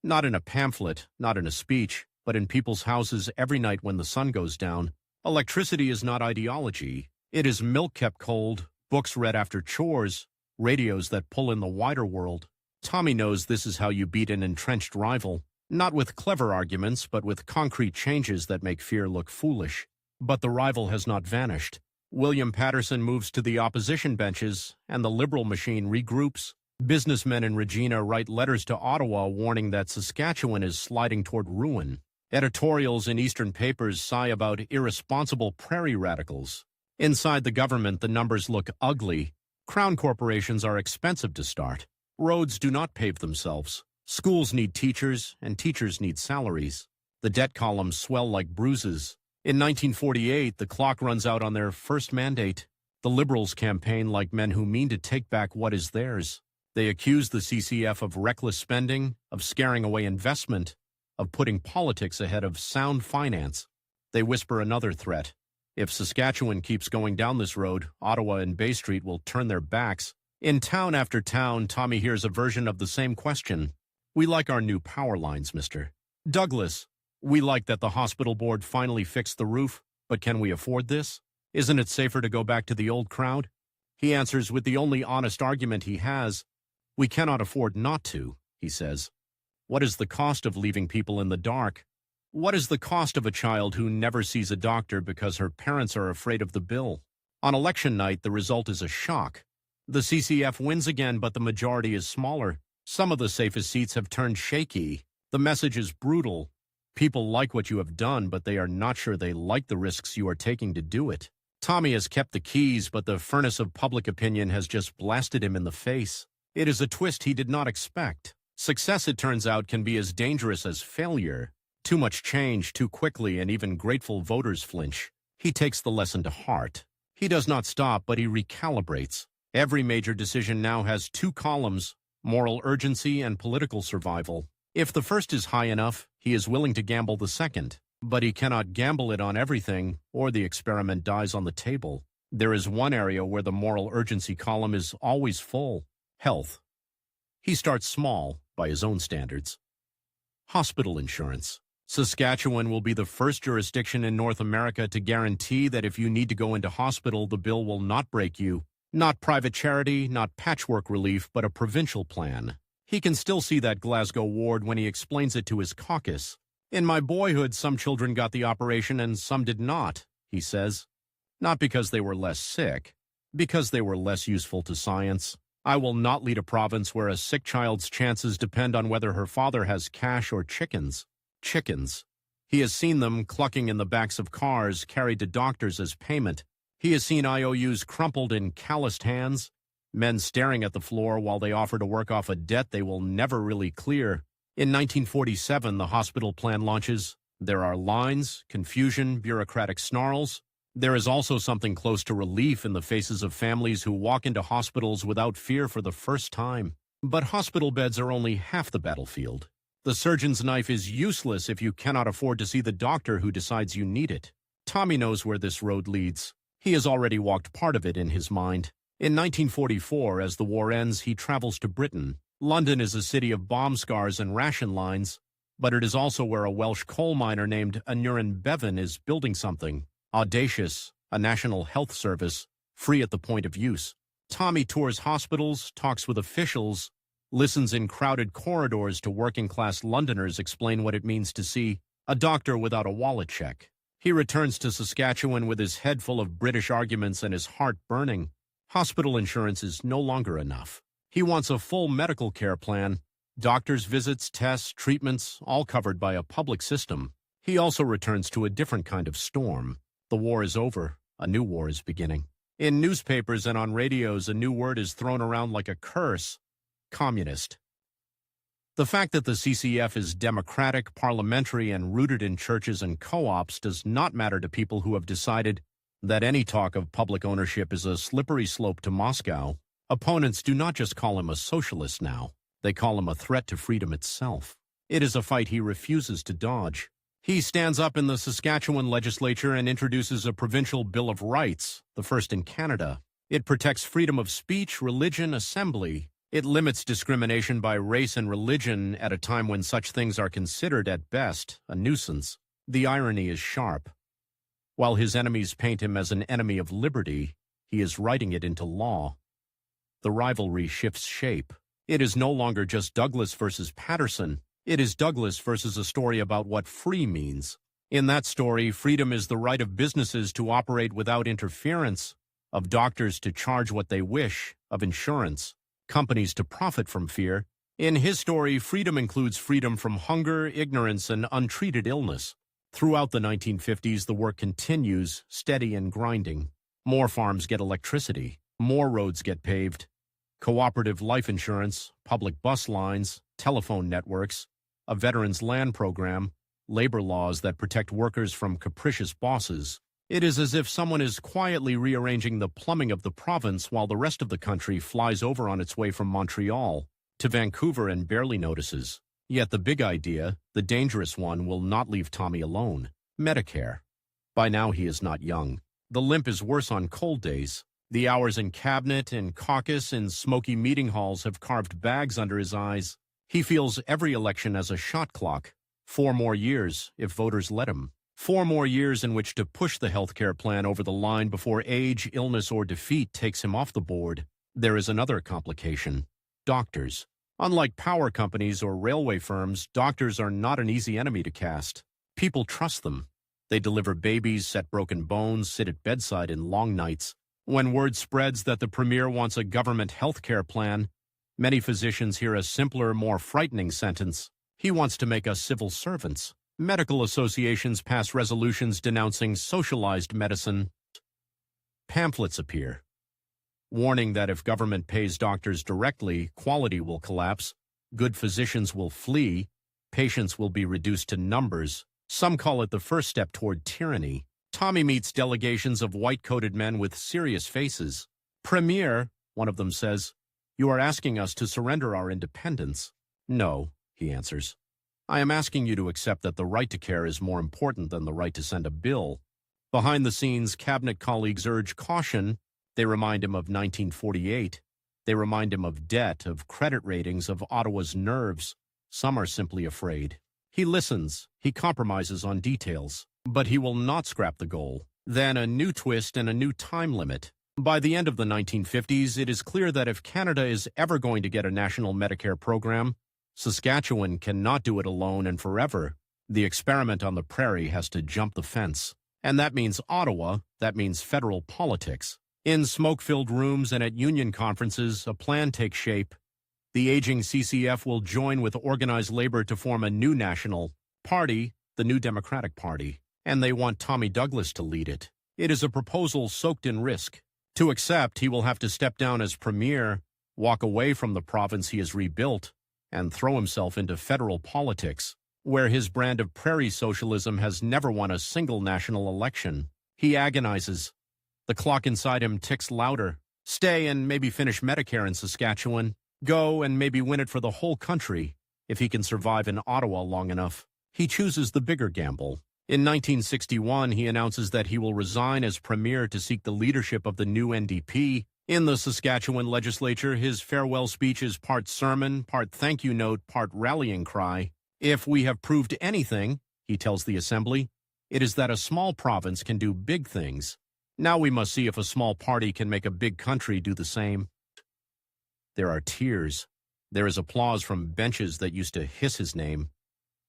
Not in a pamphlet, not in a speech, but in people's houses every night when the sun goes down. Electricity is not ideology. It is milk kept cold, books read after chores, radios that pull in the wider world. Tommy knows this is how you beat an entrenched rival, not with clever arguments, but with concrete changes that make fear look foolish. But the rival has not vanished. William Patterson moves to the opposition benches, and the Liberal machine regroups. Businessmen in Regina write letters to Ottawa warning that Saskatchewan is sliding toward ruin. Editorials in Eastern papers sigh about irresponsible prairie radicals. Inside the government, the numbers look ugly. Crown corporations are expensive to start. Roads do not pave themselves. Schools need teachers, and teachers need salaries. The debt columns swell like bruises. In 1948, the clock runs out on their first mandate. The Liberals campaign like men who mean to take back what is theirs. They accuse the CCF of reckless spending, of scaring away investment, of putting politics ahead of sound finance. They whisper another threat. If Saskatchewan keeps going down this road, Ottawa and Bay Street will turn their backs. In town after town, Tommy hears a version of the same question. We like our new power lines, Mr. Douglas. We like that the hospital board finally fixed the roof, but can we afford this? Isn't it safer to go back to the old crowd? He answers with the only honest argument he has. We cannot afford not to, he says. What is the cost of leaving people in the dark? What is the cost of a child who never sees a doctor because her parents are afraid of the bill? On election night, the result is a shock. The CCF wins again, but the majority is smaller. Some of the safest seats have turned shaky. The message is brutal. People like what you have done, but they are not sure they like the risks you are taking to do it. Tommy has kept the keys, but the furnace of public opinion has just blasted him in the face. It is a twist he did not expect. Success, it turns out, can be as dangerous as failure. Too much change too quickly, and even grateful voters flinch. He takes the lesson to heart. He does not stop, but he recalibrates. Every major decision now has two columns, moral urgency and political survival. If the first is high enough, he is willing to gamble the second. But he cannot gamble it on everything, or the experiment dies on the table. There is one area where the moral urgency column is always full: health. He starts small, by his own standards. Hospital insurance. Saskatchewan will be the first jurisdiction in North America to guarantee that if you need to go into hospital, the bill will not break you. Not private charity, not patchwork relief, but a provincial plan. He can still see that Glasgow ward when he explains it to his caucus. In my boyhood, some children got the operation and some did not, he says. Not because they were less sick, because they were less useful to science. I will not lead a province where a sick child's chances depend on whether her father has cash or chickens. Chickens. He has seen them clucking in the backs of cars carried to doctors as payment. He has seen IOUs crumpled in calloused hands, men staring at the floor while they offer to work off a debt they will never really clear. In 1947, the hospital plan launches. There are lines, confusion, bureaucratic snarls. There is also something close to relief in the faces of families who walk into hospitals without fear for the first time. But hospital beds are only half the battlefield. The surgeon's knife is useless if you cannot afford to see the doctor who decides you need it. Tommy knows where this road leads. He has already walked part of it in his mind. In 1944, as the war ends, he travels to Britain. London is a city of bomb scars and ration lines, but it is also where a Welsh coal miner named Aneurin Bevan is building something audacious, a national health service, free at the point of use. Tommy tours hospitals, talks with officials, listens in crowded corridors to working-class Londoners explain what it means to see a doctor without a wallet check. He returns to Saskatchewan with his head full of British arguments and his heart burning. Hospital insurance is no longer enough. He wants a full medical care plan, doctor's visits, tests, treatments, all covered by a public system. He also returns to a different kind of storm. The war is over. A new war is beginning. In newspapers and on radios, a new word is thrown around like a curse: communist. The fact that the CCF is democratic, parliamentary, and rooted in churches and co-ops does not matter to people who have decided that any talk of public ownership is a slippery slope to Moscow. Opponents do not just call him a socialist now. They call him a threat to freedom itself. It is a fight he refuses to dodge. He stands up in the Saskatchewan legislature and introduces a provincial Bill of Rights, the first in Canada. It protects freedom of speech, religion, assembly. It limits discrimination by race and religion at a time when such things are considered, at best, a nuisance. The irony is sharp. While his enemies paint him as an enemy of liberty, he is writing it into law. The rivalry shifts shape. It is no longer just Douglas versus Patterson. It is Douglas versus a story about what free means. In that story, freedom is the right of businesses to operate without interference, of doctors to charge what they wish, of insurance companies to profit from fear. In his story, freedom includes freedom from hunger, ignorance, and untreated illness. Throughout the 1950s, the work continues, steady and grinding. More farms get electricity. More roads get paved. Cooperative life insurance, public bus lines, telephone networks, a veterans' land program, labor laws that protect workers from capricious bosses. It is as if someone is quietly rearranging the plumbing of the province while the rest of the country flies over on its way from Montreal to Vancouver and barely notices. Yet the big idea, the dangerous one, will not leave Tommy alone: Medicare. By now he is not young. The limp is worse on cold days. The hours in cabinet, in caucus, in smoky meeting halls have carved bags under his eyes. He feels every election as a shot clock. 4 more years, if voters let him. 4 more years in which to push the healthcare plan over the line before age, illness, or defeat takes him off the board. There is another complication: doctors. Unlike power companies or railway firms, doctors are not an easy enemy to cast. People trust them. They deliver babies, set broken bones, sit at bedside in long nights. When word spreads that the Premier wants a government healthcare plan, many physicians hear a simpler, more frightening sentence: he wants to make us civil servants. Medical associations pass resolutions denouncing socialized medicine. Pamphlets appear, warning that if government pays doctors directly, quality will collapse, good physicians will flee, patients will be reduced to numbers. Some call it the first step toward tyranny. Tommy meets delegations of white-coated men with serious faces. "Premier," one of them says, "you are asking us to surrender our independence." "No," he answers. "I am asking you to accept that the right to care is more important than the right to send a bill." Behind the scenes, cabinet colleagues urge caution. They remind him of 1948. They remind him of debt, of credit ratings, of Ottawa's nerves. Some are simply afraid. He listens. He compromises on details. But he will not scrap the goal. Then a new twist and a new time limit. By the end of the 1950s, it is clear that if Canada is ever going to get a national Medicare program, Saskatchewan cannot do it alone and forever. The experiment on the prairie has to jump the fence. And that means Ottawa, that means federal politics. In smoke-filled rooms and at union conferences, a plan takes shape. The aging CCF will join with organized labor to form a new national party, the New Democratic Party, and they want Tommy Douglas to lead it. It is a proposal soaked in risk. To accept, he will have to step down as premier, walk away from the province he has rebuilt, and throw himself into federal politics, where his brand of prairie socialism has never won a single national election. He agonizes. The clock inside him ticks louder. Stay and maybe finish Medicare in Saskatchewan. Go and maybe win it for the whole country, if he can survive in Ottawa long enough. He chooses the bigger gamble. In 1961, he announces that he will resign as premier to seek the leadership of the new NDP. In the Saskatchewan legislature, his farewell speech is part sermon, part thank you note, part rallying cry. "If we have proved anything," he tells the Assembly, "it is that a small province can do big things. Now we must see if a small party can make a big country do the same." There are tears. There is applause from benches that used to hiss his name.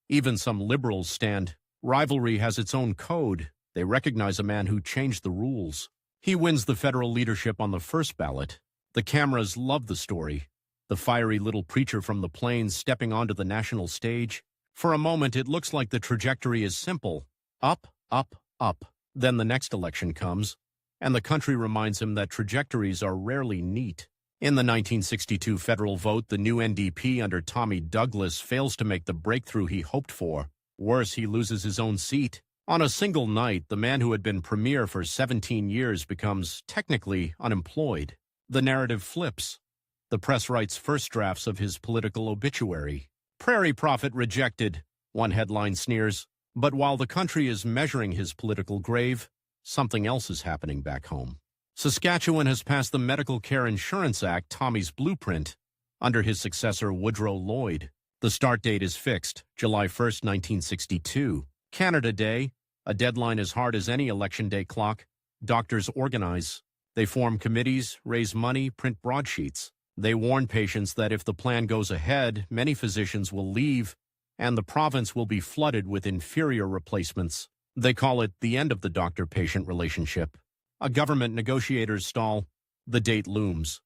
Even some liberals stand Rivalry has its own code. They recognize a man who changed the rules. He wins the federal leadership on the first ballot. The cameras love the story. The fiery little preacher from the plains stepping onto the national stage. For a moment, it looks like the trajectory is simple. Up, up, up. Then the next election comes, and the country reminds him that trajectories are rarely neat. In the 1962 federal vote, the new NDP under Tommy Douglas fails to make the breakthrough he hoped for. Worse, he loses his own seat. On a single night, the man who had been premier for 17 years becomes technically unemployed. The narrative flips. The press writes first drafts of his political obituary. Prairie prophet rejected, one headline sneers. But while the country is measuring his political grave, something else is happening back home. Saskatchewan has passed the Medical Care Insurance Act, Tommy's blueprint, under his successor Woodrow Lloyd. The start date is fixed, July 1st, 1962. Canada Day, a deadline as hard as any election day clock. Doctors organize. They form committees, raise money, print broadsheets. They warn patients that if the plan goes ahead, many physicians will leave, and the province will be flooded with inferior replacements. They call it the end of the doctor-patient relationship. A government negotiator's stall. The date looms.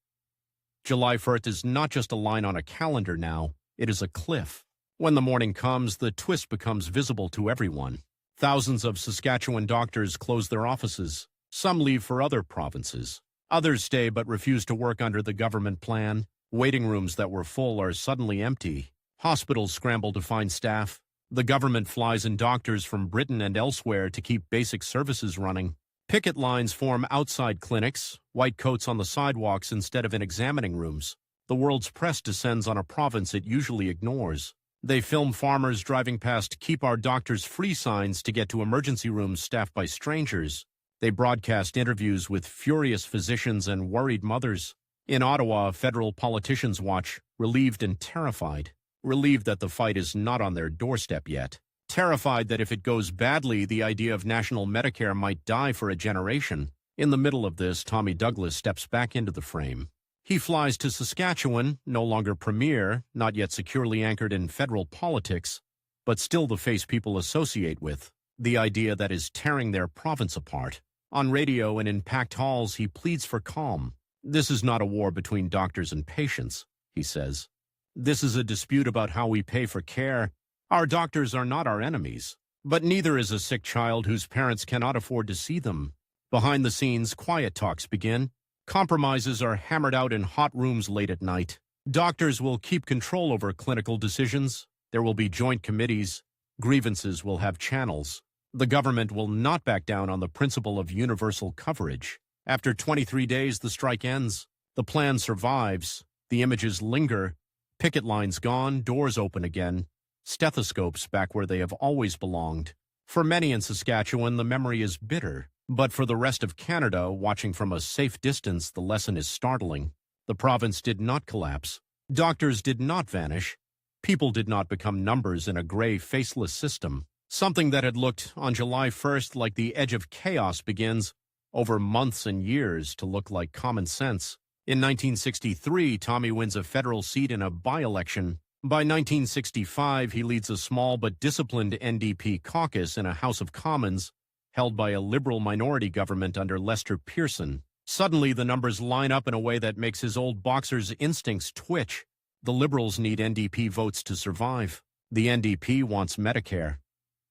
July 1st is not just a line on a calendar now, it is a cliff. When the morning comes, the twist becomes visible to everyone. Thousands of Saskatchewan doctors close their offices. Some leave for other provinces. Others stay but refuse to work under the government plan. Waiting rooms that were full are suddenly empty. Hospitals scramble to find staff. The government flies in doctors from Britain and elsewhere to keep basic services running. Picket lines form outside clinics, white coats on the sidewalks instead of in examining rooms. The world's press descends on a province it usually ignores. They film farmers driving past "Keep Our Doctors Free" signs to get to emergency rooms staffed by strangers. They broadcast interviews with furious physicians and worried mothers. In Ottawa, federal politicians watch, relieved and terrified. Relieved that the fight is not on their doorstep yet. Terrified that if it goes badly, the idea of national Medicare might die for a generation. In the middle of this, Tommy Douglas steps back into the frame. He flies to Saskatchewan, no longer premier, not yet securely anchored in federal politics, but still the face people associate with, the idea that is tearing their province apart. On radio and in packed halls, he pleads for calm. This is not a war between doctors and patients, he says. This is a dispute about how we pay for care. Our doctors are not our enemies, but neither is a sick child whose parents cannot afford to see them. Behind the scenes, quiet talks begin. Compromises are hammered out in hot rooms late at night. Doctors will keep control over clinical decisions. There will be joint committees. Grievances will have channels. The government will not back down on the principle of universal coverage. After 23 days, the strike ends. The plan survives. The images linger. Picket lines gone, doors open again. Stethoscopes back where they have always belonged. For many in Saskatchewan, the memory is bitter. But for the rest of Canada, watching from a safe distance, the lesson is startling. The province did not collapse. Doctors did not vanish. People did not become numbers in a gray, faceless system. Something that had looked on July 1st like the edge of chaos begins, over months and years, to look like common sense. In 1963, Tommy wins a federal seat in a by-election. By 1965, he leads a small but disciplined NDP caucus in a House of Commons, held by a Liberal minority government under Lester Pearson. Suddenly, the numbers line up in a way that makes his old boxer's instincts twitch. The Liberals need NDP votes to survive. The NDP wants Medicare.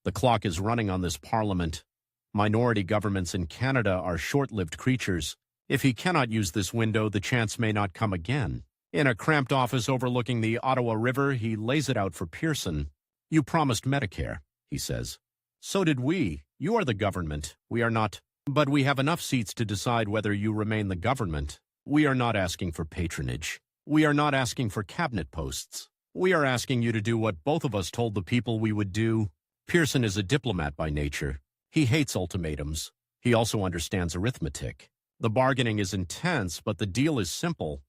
The clock is running on this parliament. Minority governments in Canada are short-lived creatures. If he cannot use this window, the chance may not come again. In a cramped office overlooking the Ottawa River, he lays it out for Pearson. "You promised Medicare," he says. "So did we. You are the government. We are not. But we have enough seats to decide whether you remain the government. We are not asking for patronage. We are not asking for cabinet posts. We are asking you to do what both of us told the people we would do." Pearson is a diplomat by nature. He hates ultimatums. He also understands arithmetic. The bargaining is intense, but the deal is simple.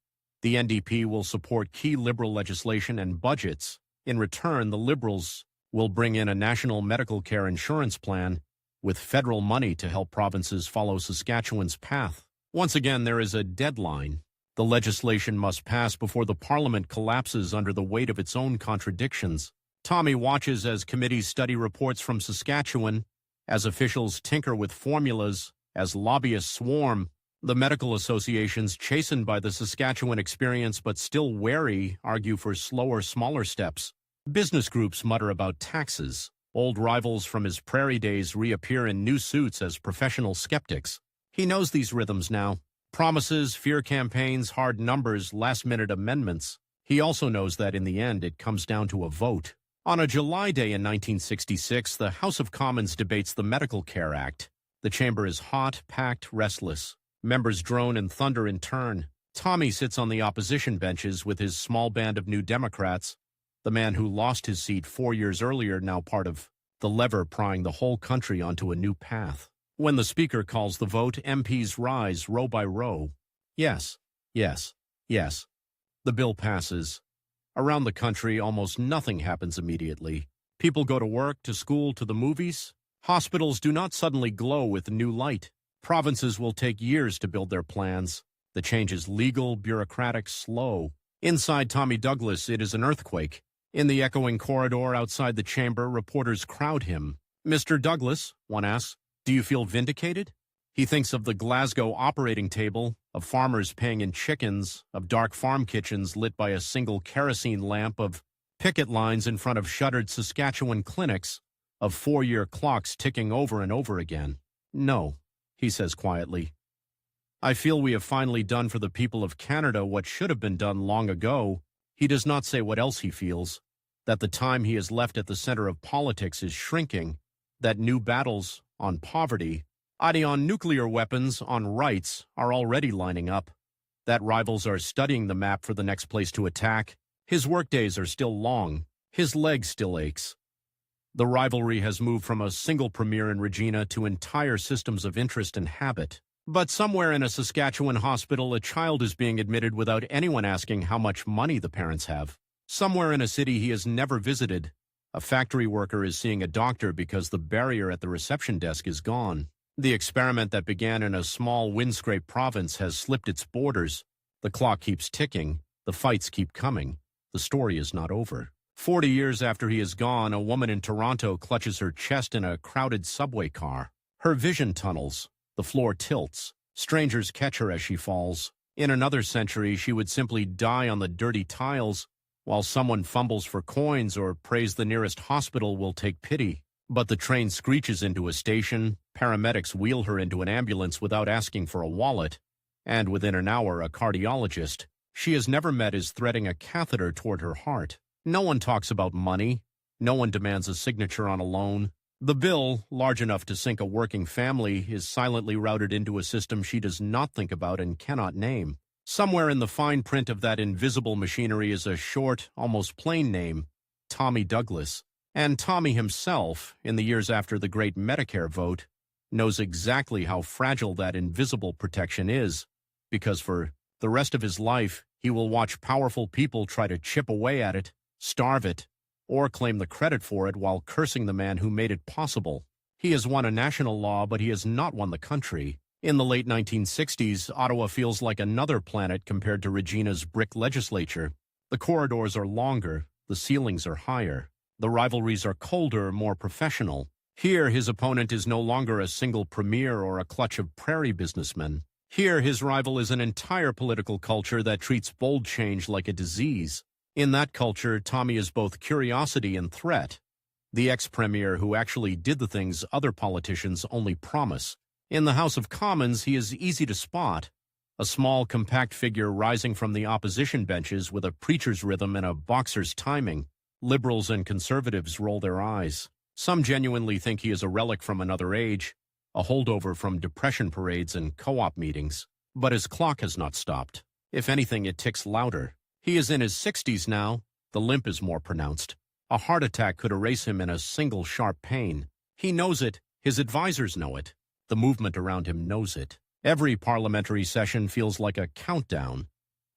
The NDP will support key Liberal legislation and budgets. In return, the Liberals will bring in a national medical care insurance plan with federal money to help provinces follow Saskatchewan's path. Once again, there is a deadline. The legislation must pass before the Parliament collapses under the weight of its own contradictions. Tommy watches as committees study reports from Saskatchewan, as officials tinker with formulas, as lobbyists swarm. The medical associations, chastened by the Saskatchewan experience but still wary, argue for slower, smaller steps. Business groups mutter about taxes. Old rivals from his prairie days reappear in new suits as professional skeptics. He knows these rhythms now. Promises, fear campaigns, hard numbers, last-minute amendments. He also knows that in the end it comes down to a vote. On a July day in 1966, the House of Commons debates the Medical Care Act. The chamber is hot, packed, restless. Members drone and thunder in turn. Tommy sits on the opposition benches with his small band of New Democrats. The man who lost his seat 4 years earlier, now part of the lever prying the whole country onto a new path. When the speaker calls the vote, MPs rise row by row. Yes, yes, yes. The bill passes. Around the country, almost nothing happens immediately. People go to work, to school, to the movies. Hospitals do not suddenly glow with new light. Provinces will take years to build their plans. The change is legal, bureaucratic, slow. Inside Tommy Douglas, it is an earthquake. In the echoing corridor outside the chamber, reporters crowd him. "Mr. Douglas," one asks, "do you feel vindicated?" He thinks of the Glasgow operating table, of farmers paying in chickens, of dark farm kitchens lit by a single kerosene lamp, of picket lines in front of shuttered Saskatchewan clinics, of 4-year clocks ticking over and over again. "No," he says quietly. "I feel we have finally done for the people of Canada what should have been done long ago." He does not say what else he feels, that the time he has left at the center of politics is shrinking, that new battles on poverty, on nuclear weapons, on rights, are already lining up, that rivals are studying the map for the next place to attack. His workdays are still long. His leg still aches. The rivalry has moved from a single premier in Regina to entire systems of interest and habit. But somewhere in a Saskatchewan hospital, a child is being admitted without anyone asking how much money the parents have. Somewhere in a city he has never visited, a factory worker is seeing a doctor because the barrier at the reception desk is gone. The experiment that began in a small windscraped province has slipped its borders. The clock keeps ticking. The fights keep coming. The story is not over. 40 years after he is gone, a woman in Toronto clutches her chest in a crowded subway car. Her vision tunnels. The floor tilts. Strangers catch her as she falls. In another century, she would simply die on the dirty tiles, while someone fumbles for coins or prays the nearest hospital will take pity. But the train screeches into a station, paramedics wheel her into an ambulance without asking for a wallet, and within an hour a cardiologist she has never met is threading a catheter toward her heart. No one talks about money. No one demands a signature on a loan. The bill, large enough to sink a working family, is silently routed into a system she does not think about and cannot name. Somewhere in the fine print of that invisible machinery is a short, almost plain name, Tommy Douglas. And Tommy himself, in the years after the great Medicare vote, knows exactly how fragile that invisible protection is, because for the rest of his life, he will watch powerful people try to chip away at it, starve it, or claim the credit for it while cursing the man who made it possible. He has won a national law, but he has not won the country. In the late 1960s, Ottawa feels like another planet compared to Regina's brick legislature. The corridors are longer, the ceilings are higher. The rivalries are colder, more professional. Here, his opponent is no longer a single premier or a clutch of prairie businessmen. Here, his rival is an entire political culture that treats bold change like a disease. In that culture, Tommy is both curiosity and threat. The ex-premier who actually did the things other politicians only promise. In the House of Commons, he is easy to spot. A small, compact figure rising from the opposition benches with a preacher's rhythm and a boxer's timing. Liberals and conservatives roll their eyes. Some genuinely think he is a relic from another age, a holdover from depression parades and co-op meetings. But his clock has not stopped. If anything, it ticks louder. He is in his 60s now. The limp is more pronounced. A heart attack could erase him in a single sharp pain. He knows it. His advisors know it. The movement around him knows it. Every parliamentary session feels like a countdown.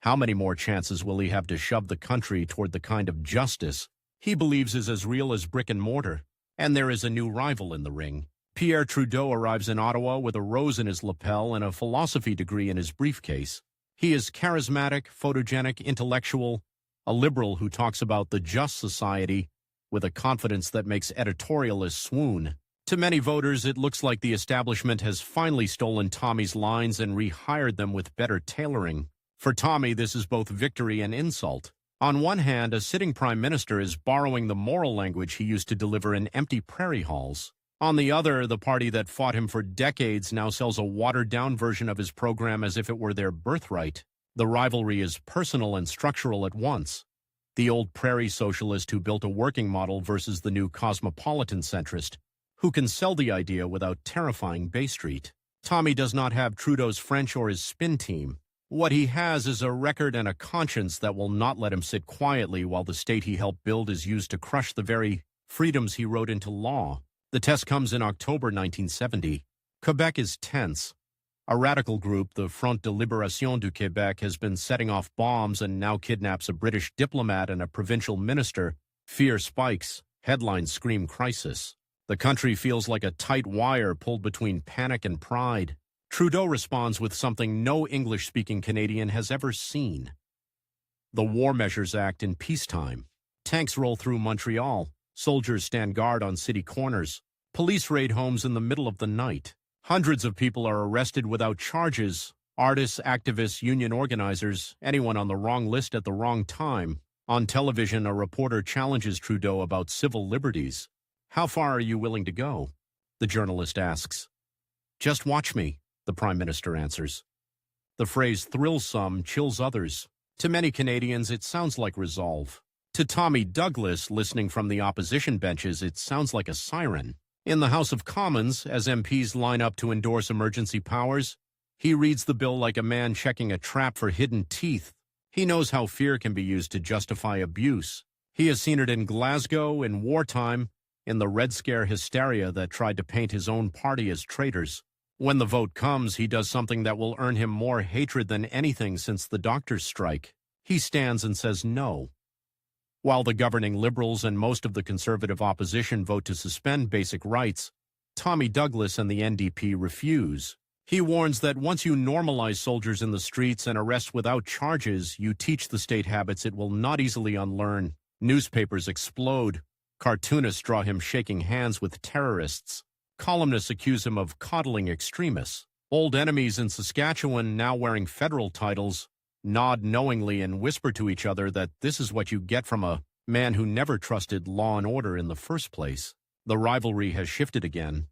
How many more chances will he have to shove the country toward the kind of justice he believes is as real as brick and mortar? And there is a new rival in the ring. Pierre Trudeau arrives in Ottawa with a rose in his lapel and a philosophy degree in his briefcase. He is charismatic, photogenic, intellectual, a liberal who talks about the just society with a confidence that makes editorialists swoon. To many voters, it looks like the establishment has finally stolen Tommy's lines and rehired them with better tailoring. For Tommy, this is both victory and insult. On one hand, a sitting prime minister is borrowing the moral language he used to deliver in empty prairie halls. On the other, the party that fought him for decades now sells a watered-down version of his program as if it were their birthright. The rivalry is personal and structural at once. The old prairie socialist who built a working model versus the new cosmopolitan centrist, who can sell the idea without terrifying Bay Street. Tommy does not have Trudeau's French or his spin team. What he has is a record and a conscience that will not let him sit quietly while the state he helped build is used to crush the very freedoms he wrote into law. The test comes in October 1970. Quebec is tense. A radical group, the Front de Libération du Québec, has been setting off bombs and now kidnaps a British diplomat and a provincial minister. Fear spikes. Headlines scream crisis. The country feels like a tight wire pulled between panic and pride. Trudeau responds with something no English-speaking Canadian has ever seen. The War Measures Act in peacetime. Tanks roll through Montreal. Soldiers stand guard on city corners. Police raid homes in the middle of the night. Hundreds of people are arrested without charges. Artists, activists, union organizers, anyone on the wrong list at the wrong time. On television, a reporter challenges Trudeau about civil liberties. "How far are you willing to go?" the journalist asks. "Just watch me," the Prime Minister answers. The phrase thrills some, chills others. To many Canadians, it sounds like resolve. To Tommy Douglas, listening from the opposition benches, it sounds like a siren. In the House of Commons, as MPs line up to endorse emergency powers, he reads the bill like a man checking a trap for hidden teeth. He knows how fear can be used to justify abuse. He has seen it in Glasgow, in wartime, in the Red Scare hysteria that tried to paint his own party as traitors. When the vote comes, he does something that will earn him more hatred than anything since the doctors' strike. He stands and says no. While the governing Liberals and most of the Conservative opposition vote to suspend basic rights, Tommy Douglas and the NDP refuse. He warns that once you normalize soldiers in the streets and arrest without charges, you teach the state habits it will not easily unlearn. Newspapers explode. Cartoonists draw him shaking hands with terrorists. Columnists accuse him of coddling extremists. Old enemies in Saskatchewan, now wearing federal titles, nod knowingly and whisper to each other that this is what you get from a man who never trusted law and order in the first place. The rivalry has shifted again.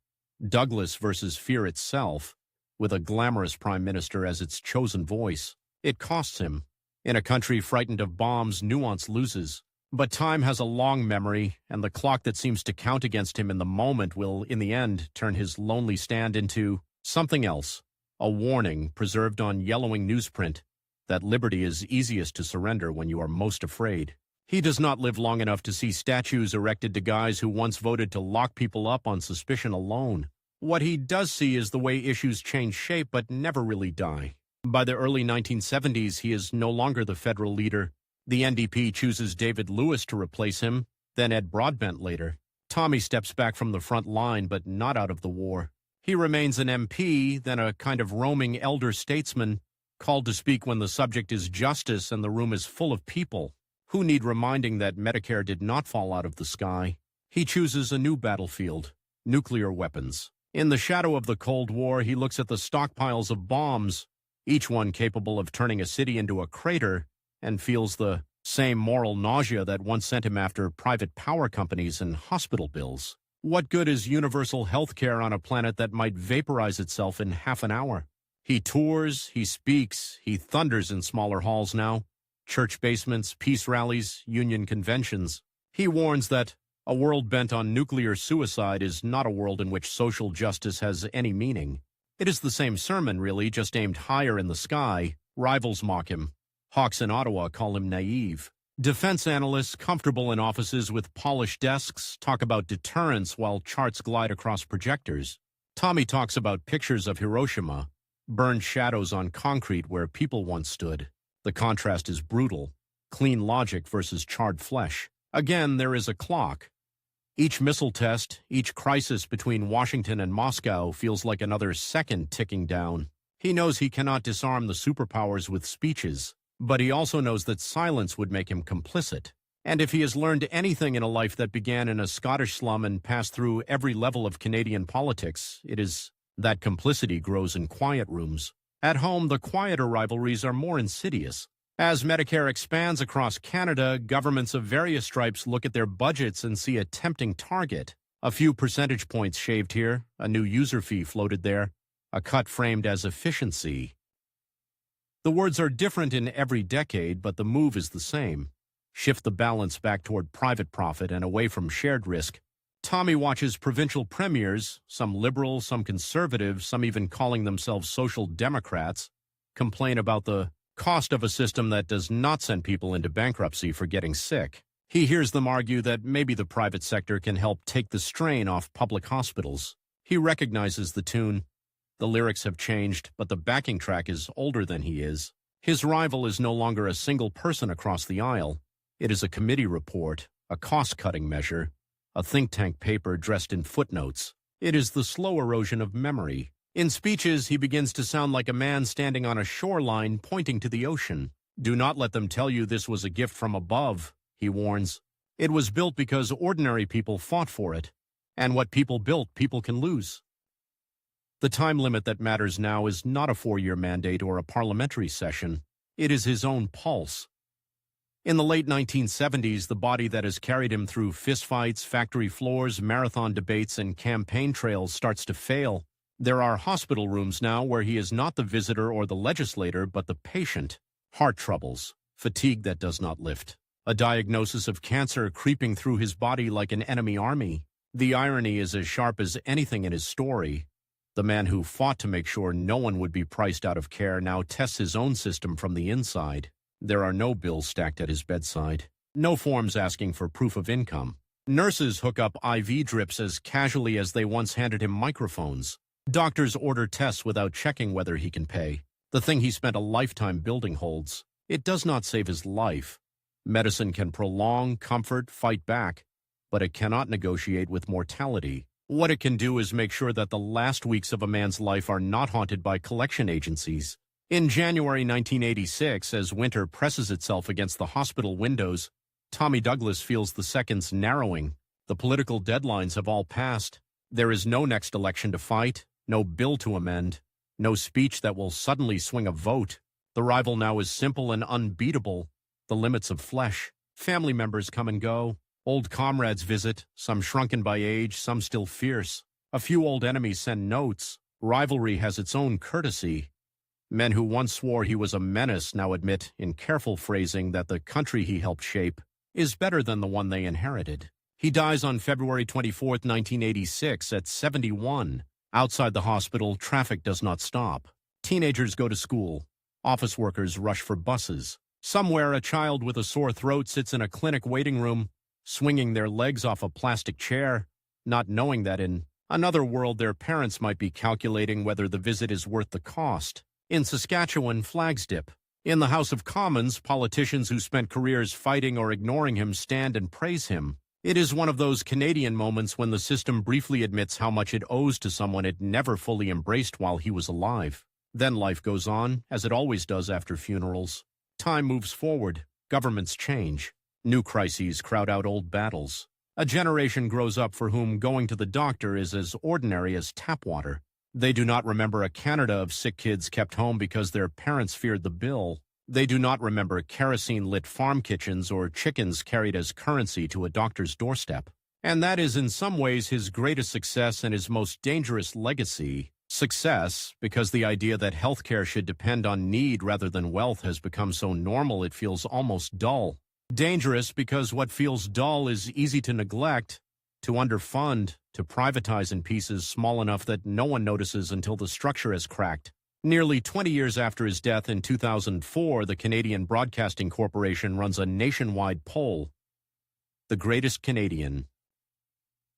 Douglas versus fear itself, with a glamorous prime minister as its chosen voice. It costs him. In a country frightened of bombs, nuance loses. But time has a long memory, and the clock that seems to count against him in the moment will, in the end, turn his lonely stand into something else. A warning preserved on yellowing newsprint that liberty is easiest to surrender when you are most afraid. He does not live long enough to see statues erected to guys who once voted to lock people up on suspicion alone. What he does see is the way issues change shape but never really die. By the early 1970s, he is no longer the federal leader. The NDP chooses David Lewis to replace him, then Ed Broadbent later. Tommy steps back from the front line, but not out of the war. He remains an MP, then a kind of roaming elder statesman, called to speak when the subject is justice and the room is full of people. Who need reminding that Medicare did not fall out of the sky? He chooses a new battlefield, nuclear weapons. In the shadow of the Cold War, he looks at the stockpiles of bombs, each one capable of turning a city into a crater, and feels the same moral nausea that once sent him after private power companies and hospital bills. What good is universal health care on a planet that might vaporize itself in half an hour? He tours, he speaks, he thunders in smaller halls now. Church basements, peace rallies, union conventions. He warns that a world bent on nuclear suicide is not a world in which social justice has any meaning. It is the same sermon, really, just aimed higher in the sky. Rivals mock him. Hawks in Ottawa call him naive. Defense analysts, comfortable in offices with polished desks, talk about deterrence while charts glide across projectors. Tommy talks about pictures of Hiroshima, burned shadows on concrete where people once stood. The contrast is brutal. Clean logic versus charred flesh. Again, there is a clock. Each missile test, each crisis between Washington and Moscow feels like another second ticking down. He knows he cannot disarm the superpowers with speeches, but he also knows that silence would make him complicit. And if he has learned anything in a life that began in a Scottish slum and passed through every level of Canadian politics, it is that complicity grows in quiet rooms. At home, the quieter rivalries are more insidious. As Medicare expands across Canada, governments of various stripes look at their budgets and see a tempting target. A few percentage points shaved here, a new user fee floated there, a cut framed as efficiency. The words are different in every decade, but the move is the same. Shift the balance back toward private profit and away from shared risk. Tommy watches provincial premiers, some liberal, some conservative, some even calling themselves social democrats, complain about the cost of a system that does not send people into bankruptcy for getting sick. He hears them argue that maybe the private sector can help take the strain off public hospitals. He recognizes the tune. The lyrics have changed, but the backing track is older than he is. His rival is no longer a single person across the aisle. It is a committee report, a cost-cutting measure, a think tank paper dressed in footnotes. It is the slow erosion of memory. In speeches, he begins to sound like a man standing on a shoreline pointing to the ocean. Do not let them tell you this was a gift from above, he warns. It was built because ordinary people fought for it. And what people built, people can lose. The time limit that matters now is not a 4-year mandate or a parliamentary session. It is his own pulse. In the late 1970s, the body that has carried him through fistfights, factory floors, marathon debates, and campaign trails starts to fail. There are hospital rooms now where he is not the visitor or the legislator, but the patient. Heart troubles, fatigue that does not lift, a diagnosis of cancer creeping through his body like an enemy army. The irony is as sharp as anything in his story. The man who fought to make sure no one would be priced out of care now tests his own system from the inside. There are no bills stacked at his bedside, no forms asking for proof of income. Nurses hook up IV drips as casually as they once handed him microphones. Doctors order tests without checking whether he can pay. The thing he spent a lifetime building holds. It does not save his life. Medicine can prolong, comfort, fight back, but it cannot negotiate with mortality. What it can do is make sure that the last weeks of a man's life are not haunted by collection agencies. In January 1986, as winter presses itself against the hospital windows, Tommy Douglas feels the seconds narrowing. The political deadlines have all passed. There is no next election to fight, no bill to amend, no speech that will suddenly swing a vote. The rival now is simple and unbeatable, the limits of flesh. Family members come and go. Old comrades visit, some shrunken by age, some still fierce. A few old enemies send notes. Rivalry has its own courtesy. Men who once swore he was a menace now admit, in careful phrasing, that the country he helped shape is better than the one they inherited. He dies on February 24, 1986, at 71. Outside the hospital, traffic does not stop. Teenagers go to school. Office workers rush for buses. Somewhere, a child with a sore throat sits in a clinic waiting room, swinging their legs off a plastic chair, not knowing that in another world their parents might be calculating whether the visit is worth the cost. In Saskatchewan, flags dip. In the House of Commons, politicians who spent careers fighting or ignoring him stand and praise him. It is one of those Canadian moments when the system briefly admits how much it owes to someone it never fully embraced while he was alive. Then life goes on, as it always does after funerals. Time moves forward. Governments change. New crises crowd out old battles. A generation grows up for whom going to the doctor is as ordinary as tap water. They do not remember a Canada of sick kids kept home because their parents feared the bill. They do not remember kerosene-lit farm kitchens or chickens carried as currency to a doctor's doorstep. And that is in some ways his greatest success and his most dangerous legacy. Success, because the idea that healthcare should depend on need rather than wealth has become so normal it feels almost dull. Dangerous because what feels dull is easy to neglect, to underfund, to privatize in pieces small enough that no one notices until the structure has cracked. Nearly 20 years after his death in 2004, the Canadian Broadcasting Corporation runs a nationwide poll. The Greatest Canadian.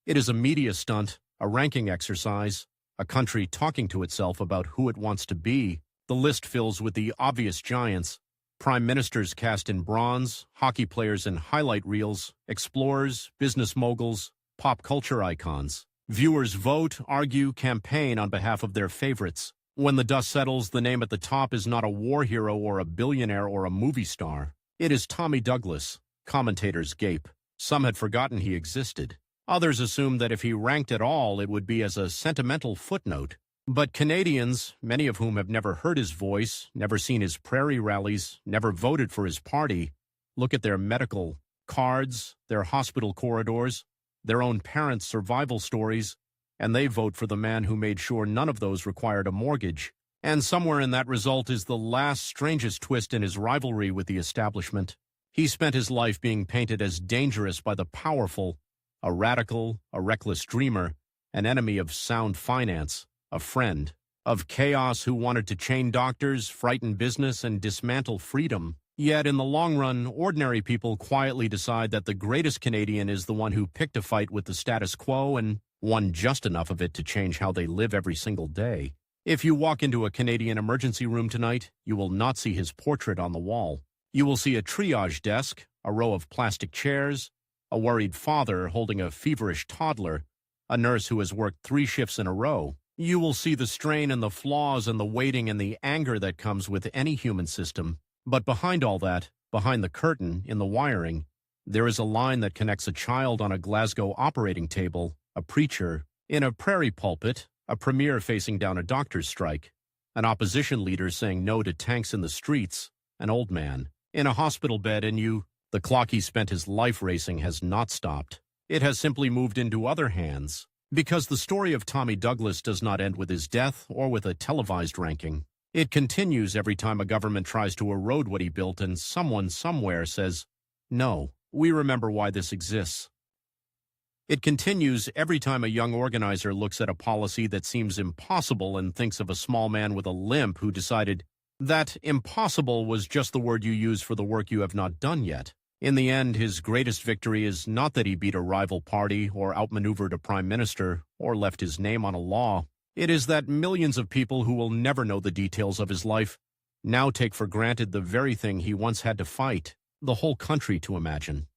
It is a media stunt, a ranking exercise, a country talking to itself about who it wants to be. The list fills with the obvious giants. Prime ministers cast in bronze, hockey players in highlight reels, explorers, business moguls, pop culture icons. Viewers vote, argue, campaign on behalf of their favorites. When the dust settles, the name at the top is not a war hero or a billionaire or a movie star. It is Tommy Douglas, Commentators gape. Some had forgotten he existed. Others assumed that if he ranked at all, it would be as a sentimental footnote. But Canadians, many of whom have never heard his voice, never seen his prairie rallies, never voted for his party, look at their medical cards, their hospital corridors, their own parents' survival stories, and they vote for the man who made sure none of those required a mortgage. And somewhere in that result is the last strangest twist in his rivalry with the establishment. He spent his life being painted as dangerous by the powerful, a radical, a reckless dreamer, an enemy of sound finance, a friend of chaos who wanted to chain doctors, frighten business, and dismantle freedom. Yet in the long run, ordinary people quietly decide that the greatest Canadian is the one who picked a fight with the status quo and won just enough of it to change how they live every single day. If you walk into a Canadian emergency room tonight, you will not see his portrait on the wall. You will see a triage desk, a row of plastic chairs, a worried father holding a feverish toddler, a nurse who has worked 3 shifts in a row. You will see the strain and the flaws and the waiting and the anger that comes with any human system. But behind all that, behind the curtain, in the wiring, there is a line that connects a child on a Glasgow operating table, a preacher, in a prairie pulpit, a premier facing down a doctor's strike, an opposition leader saying no to tanks in the streets, an old man, in a hospital bed, and you. The clock he spent his life racing has not stopped. It has simply moved into other hands. Because the story of Tommy Douglas does not end with his death or with a televised ranking. It continues every time a government tries to erode what he built and someone somewhere says, "No, we remember why this exists." It continues every time a young organizer looks at a policy that seems impossible and thinks of a small man with a limp who decided that impossible was just the word you use for the work you have not done yet. In the end, his greatest victory is not that he beat a rival party or outmaneuvered a prime minister or left his name on a law. It is that millions of people who will never know the details of his life now take for granted the very thing he once had to fight, the whole country to imagine.